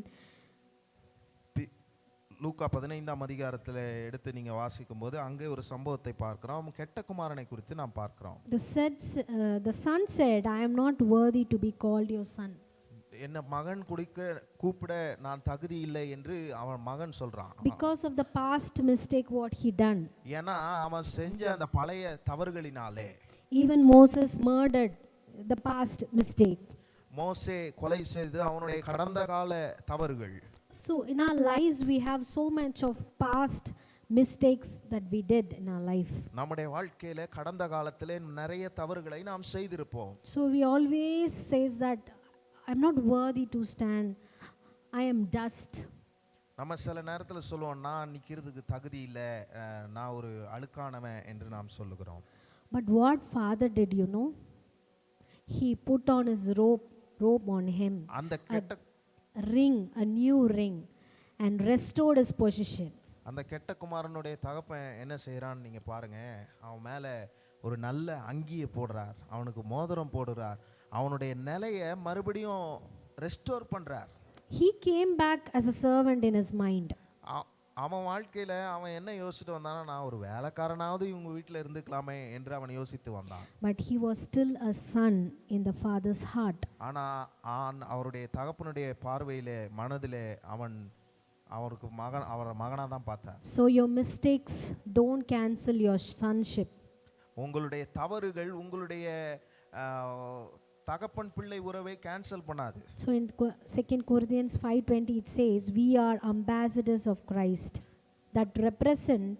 லூக்கா 15ஆம் அதிகாரத்தில் எடுத்து நீங்க வாசிக்கும்போது அங்கே ஒரு சம்பவத்தை பார்க்கிறோம். அவன் கெட்ட குமாரனை குறித்து நாம் பார்க்கிறோம். The son said, I am not worthy to be called your son. என்ன மகன் கூப்பிட நான் தகுதி இல்லை என்று அவன் மகன் சொல்றான். Because of the past mistake what he done. ஏன்னா அவன் செஞ்ச அந்த பழைய தவறுகளினாலே. Even Moses murdered the past mistake. மோசே கொலை செய்தது அவனுடைய கடந்த கால தவறுகள். So in our lives we have so much of past mistakes that we did in our life. நம்முடைய வாழ்க்கையில கடந்த காலத்திலே நிறைய தவறுகளை நாம் செய்திருப்போம். So we always says that I'm not worthy to stand. I am dust. நம்ம சில நேரத்துல சொல்லுவோம் நான் நிக்கிறதுக்கு தகுதி இல்லை, நான் ஒரு அழுக்கானவன் என்று நாம் சொல்லுகிறோம். But what father did you know? He put on his robe on him. அந்த கெட்ட ring, a new ring, and restored his position. அந்த கெட்ட குமாரனுடைய தகப்பன் என்ன செய்கிறான்னு நீங்கள் பாருங்க. அவன் மேலே ஒரு நல்ல அங்கியை போடுறார், அவனுக்கு மோதிரம் போடுறார், அவனுடைய நிலையை மறுபடியும் ரெஸ்டோர் பண்ணுறார். He came back as a servant in his mind. அவன் வாழ்க்கையில் அவன் என்ன யோசிச்சுட்டு வந்தானா, நான் ஒரு வேலைக்காரனாவது இவங்க வீட்டில் இருந்துக்கலாமே என்று அவன் யோசித்து வந்தான். But he was still a son in the father's heart. ஆனால் அவருடைய தகப்பனுடைய பார்வையிலே மனதிலே அவருக்கு அவரை மகனாக தான் பார்த்தார். So your mistakes don't cancel your sonship. உங்களுடைய தவறுகள் உங்களுடைய தகப்பன் பிள்ளை உறவை கேன்சல் பண்ணாது. So in 2 Corinthians 5:20 it says we are ambassadors of Christ that represent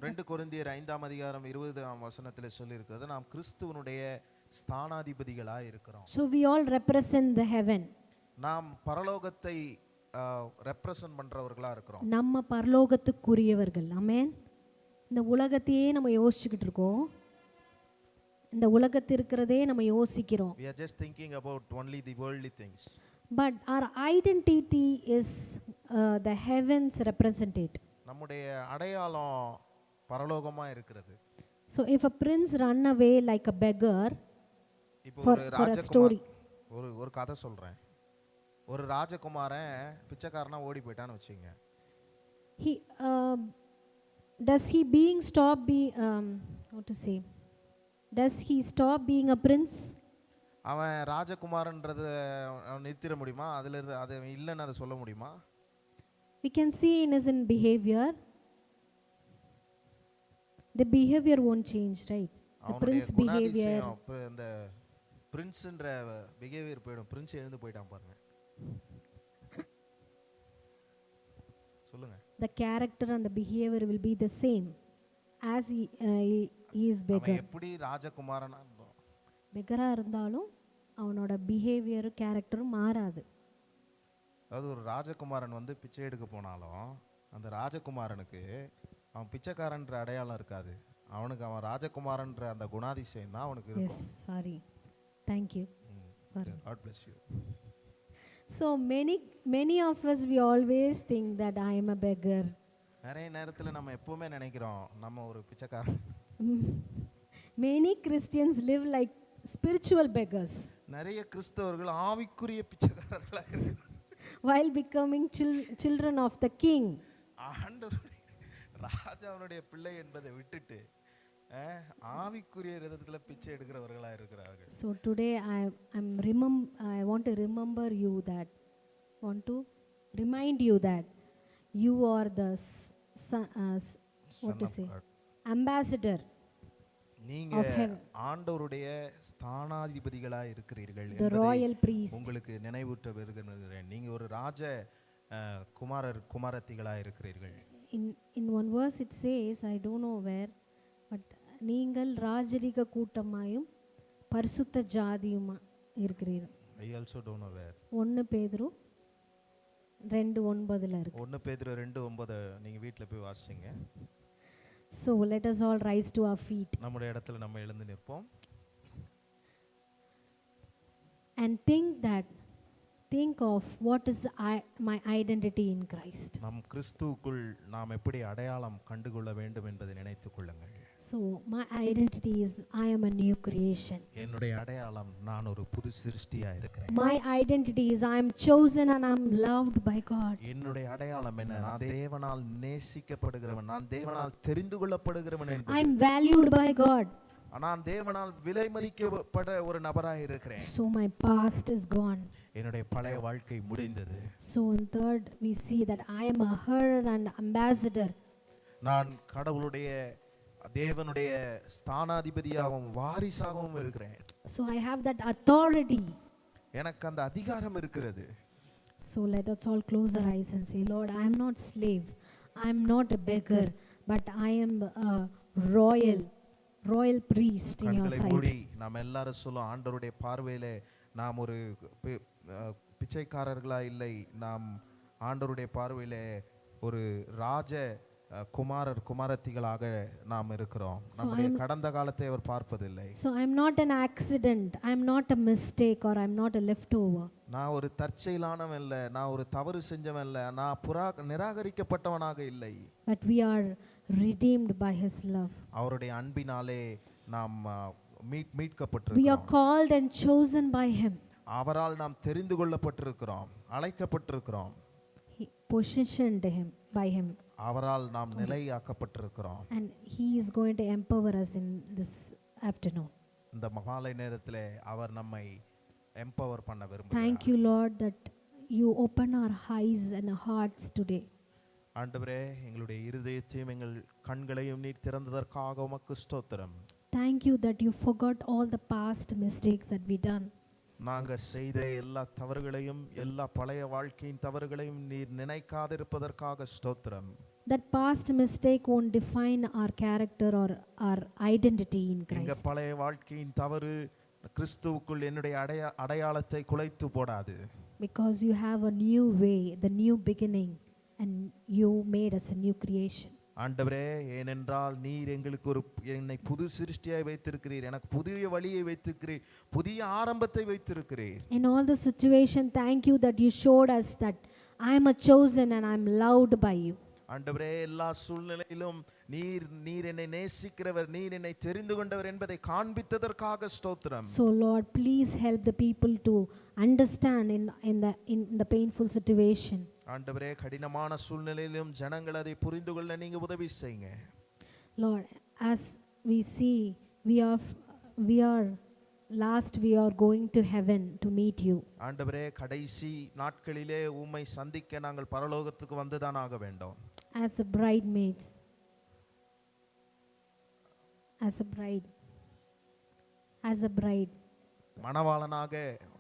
2 கொரிந்தியர் 5:20 சொல்லியிருக்கிறது, நாம் கிறிஸ்துவனுடைய ஸ்தானாதிபதிகளாக இருக்கிறோம். So we all represent the heaven. நாம் பரலோகத்தை ரெப்ரசன்ட் பண்றவர்களா இருக்கிறோம். நம்ம பரலோகத்துக்குரியவர்கள். ஆமென். இந்த உலகத்தையே நம்ம யோசிச்சுக்கிட்டு இருக்கோம், இந்த உலகத்தில் இருக்கிறதே நம்ம யோசிக்கிறோம். We are just thinking about only the worldly things. But our identity is the heavens representative. நம்முடைய அடையாளம் பரலோகமா இருக்கிறது. So if a prince run away like a beggar, இப்போ for ஒரு a story. ஒரு கதை சொல்றேன். ஒரு ராஜகுமாரன் பிச்சைக்காரனா ஓடி போயிட்டான்னு வச்சுங்க. He does he being stop be what to say? Does he stop being a prince? அவன் ராஜகுமாரன்றத நிறுத்திட முடியுமா? அதுல இருந்து அது இல்லைன்னு அதை சொல்ல முடியுமா? We can see in his behavior. The behavior won't change, right? The prince behavior. அந்த பிரின்ஸ்ன்ற பிஹேவியர் போய்டும். பிரின்ஸ் எழுந்து போய்ட்டான் பாருங்க. சொல்லுங்க. The character and the behavior will be the same as he is beggar. அவன் எப்படி ராஜகுமாரனா இருந்தான், beggar-ஆ இருந்தாலும் அவனோட பிஹேவியர் கேரக்டரும் மாறாது. அதாவது ஒரு ராஜகுமாரன் வந்து பிச்சை எடுக்க போனாலும் அந்த ராஜகுமாரனுக்கு அவன் பிச்சைக்காரன்ற அடையாளம் இருக்காது. அவனுக்கு அவன் ராஜகுமாரன்ற அந்த குணாதிசயம் தான் அவனுக்கு இருக்கும். Yes, sorry. Thank you. God bless you. So many of us we always think that I am a beggar. நிறைய நேரத்துல நம்ம எப்பவுமே நினைக்கிறோம் நம்ம ஒரு பிச்சைக்காரன். Many Christians live like spiritual beggars. நிறைய கிறிஸ்தவர்கள் ஆவிக்குரிய பிச்சைக்காரர்களா இருக்காங்க. While becoming children of the king. ஆண்டவருடைய ராஜாவுடைய பிள்ளை என்பதை விட்டுட்டு ஆவிக்குரிய விதத்துல பிச்சை எடுக்கிறவர்களா இருக்கிறார்கள். So today I want to remind you that you are the ambassador. நீங்க ஆண்டவருடைய ஸ்தானாதிபதிகளா இருக்கிறீர்கள் என்பதை உங்களுக்கு நினைவூட்ட விரும்புகிறேன். நீங்க ஒரு ராஜ குமாரத்திகளா இருக்கிறீர்கள். In one verse it says, I don't know where, but நீங்கள் ராஜரிக கூட்டமாயும் பரிசுத்த ஜாதியுமா இருக்கிறீர்கள். I also don't know where. 1 பேதுரு 2:9 இருக்கு. 1 பேதுரு 2:9 நீங்க வீட்ல போய் வாசிங்க. So let us all rise to our feet. நம்முடைய இடத்துல நம்ம எழுந்து நிற்போம். And think of what is my identity in Christ. நம் கிறிஸ்துவுக்குள் நாம் எப்படி அடையாளம் கண்டுகொள்ள வேண்டும் என்பதை நினைத்துக் கொள்ளுங்கள். So my identity is I am a new creation. என்னுடைய அடையாளம் நான் ஒரு புது சிருஷ்டியா இருக்கிறேன். My identity is I am chosen and I am loved by God. என்னுடைய அடையாளம் என்ன? நான் தேவனால் நேசிக்கப்படுகிறவன், நான் தேவனால் தெரிந்து கொள்ளப்படுகிறவன் என்பது. I am valued by God. நான் தேவனால் விலை மதிக்கப்பட்ட ஒரு நபராக இருக்கிறேன். So my past is gone. என்னுடைய பழைய வாழ்க்கை முடிந்தது. So in third we see that I am a heir and ambassador. நான் கடவுளுடைய தேவனுடைய ஸ்தானாதிபதியாகவும் வாரிசாகவும் இருக்கிறேன். So I have that authority. எனக்கு அந்த அதிகாரம் இருக்கிறது. So let us all close our eyes and say, Lord, I am not slave, I am not a beggar, but I am a royal priest in your sight. நாம் எல்லாரும் சொல்லும், ஆண்டவருடைய பார்வையிலே நாம் ஒரு பிச்சைக்காரர்களா இல்லை, நாம் ஆண்டவருடைய பார்வையிலே ஒரு ராஜ குமாரத்திகளாக நாம் இருக்கிறோம். நம்முடைய கடந்த காலத்தை அவர் பார்ப்பதில்லை. So I am not an accident, I am not a mistake, or I am not a leftover. நான் ஒரு தற்செயலானவன் இல்லை, நான் ஒரு தவறு செஞ்சவன் இல்லை, நான் நிராகரிக்கப்பட்டவனாக இல்லை. but we are redeemed by His love. அவருடைய அன்பினாலே நாம் We are மீட்கப்பட்டிருக்கிறோம். called and chosen by Him. அவரால் நாம் தெரிந்து கொள்ளப்பட்டிருக்கிறோம், அழைக்கப்பட்டிருக்கிறோம். He positioned Him by Him, அவரால் நாம் நிலையாக்கப்பட்டிருக்கிறோம். and He is going to empower us in this afternoon. இந்த மாலை நேரத்திலே அவர் நம்மை எம்பவர் பண்ண விரும்புகிறார். Thank you, Lord, that you open our eyes and our hearts today. ஆண்டவரே, எங்களுடைய இருதயத்தையும் எங்கள் கண்களையும் நீர் திறந்ததற்காக உமக்கு ஸ்தோத்திரம். Thank you that you forgot all the past mistakes that we done. நாங்கள் செய்த எல்லா தவறுகளையும், எல்லா பழைய வாழ்க்கையின் தவறுகளையும் நீர் நினைக்காதிருப்பதற்காக ஸ்தோத்திரம். That past mistake won't define our character or our identity in எங்க Christ. பழைய வாழ்க்கையின் தவறு கிறிஸ்துவுக்குள் என்னுடைய அடையாளத்தை குலைத்து போடாது. Because you have a new way, the new beginning, and you made us a new creation. ஆண்டவரே, ஏனென்றால் நீர் எங்களுக்கு என்னை புது சிருஷ்டியாய் வைத்திருக்கிறீர், எனக்கு புதிய வழியை வைத்திருக்கிறீர், புதிய ஆரம்பத்தை வைத்திருக்கிறீர். In all the situation, thank you that you showed us that I am a chosen and I am loved by you. ஆண்டவரே, எல்லா சூழ்நிலையிலும் நீர் என்னை நேசிக்கிறவர், நீர் என்னை தெரிந்து கொண்டவர் என்பதை காண்பித்ததற்காக ஸ்தோத்திரம். So Lord, please help the people to understand in the painful situation. ஆண்டவரே, கடினமான சூழ்நிலையிலும் ஜனங்கள் அதை புரிந்து கொள்ள நீங்க உதவி செய்யுங்க. Lord, as we see, we are going to heaven to meet you. ஆண்டவரே, கடைசி நாட்களிலே உம்மை சந்திக்க நாங்கள் பரலோகத்துக்கு வந்துதான் ஆக வேண்டும். As a bridesmaid, as a bride. மணவாளனாக,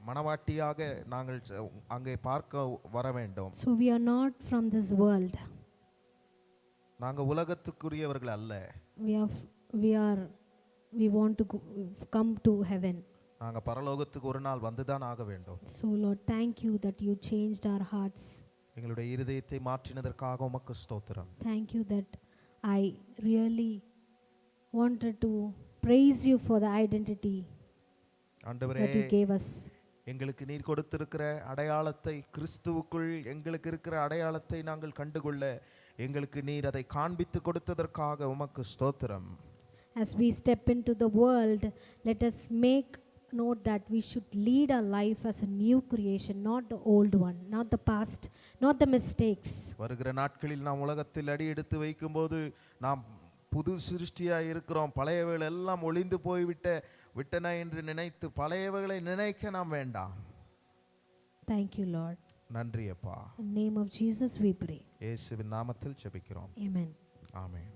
மணவாட்டியாக நாங்கள் அங்கே பார்க்க வர வேண்டும். So we are not from this world. நாங்க உலகத்துக்குரியவர்கள் அல்ல. We want to come to heaven. நாங்க பரலோகத்துக்கு ஒரு நாள் வந்துதான் ஆக வேண்டும். So Lord, thank you that you changed our hearts. எங்களுடைய இருதயத்தை மாற்றினதற்காக உமக்கு ஸ்தோத்திரம். Thank you that I really wanted to praise you for the identity ஆண்டவரே, that you gave us. எங்களுக்கு நீர் கொடுத்திருக்கிற அடையாளத்தை, கிறிஸ்துவுக்குள் எங்களுக்கு இருக்கிற அடையாளத்தை நாங்கள் கண்டுகொள்ள எங்களுக்கு நீர் அதை காண்பித்து கொடுத்ததற்காக உமக்கு ஸ்தோத்திரம். As we step into the world, let us make note that we should lead our life as a new creation, not the old one, not the past, not the mistakes. வருகிற நாட்களில் நாம் உலகத்தில் அடி எடுத்து வைக்கும்போது நாம் புது சிருஷ்டியாய் இருக்கிறோம், பழையவைகள் எல்லாம் ஒளிந்து போய்விட்டன என்று நினைத்து பழையவைகளை நினைக்க நாம் வேண்டாம். Thank you, Lord. நன்றி அப்பா. In the name of Jesus we pray. இயேசுவின் நாமத்தில் ஜெபிக்கிறோம். Amen. ஆமென்.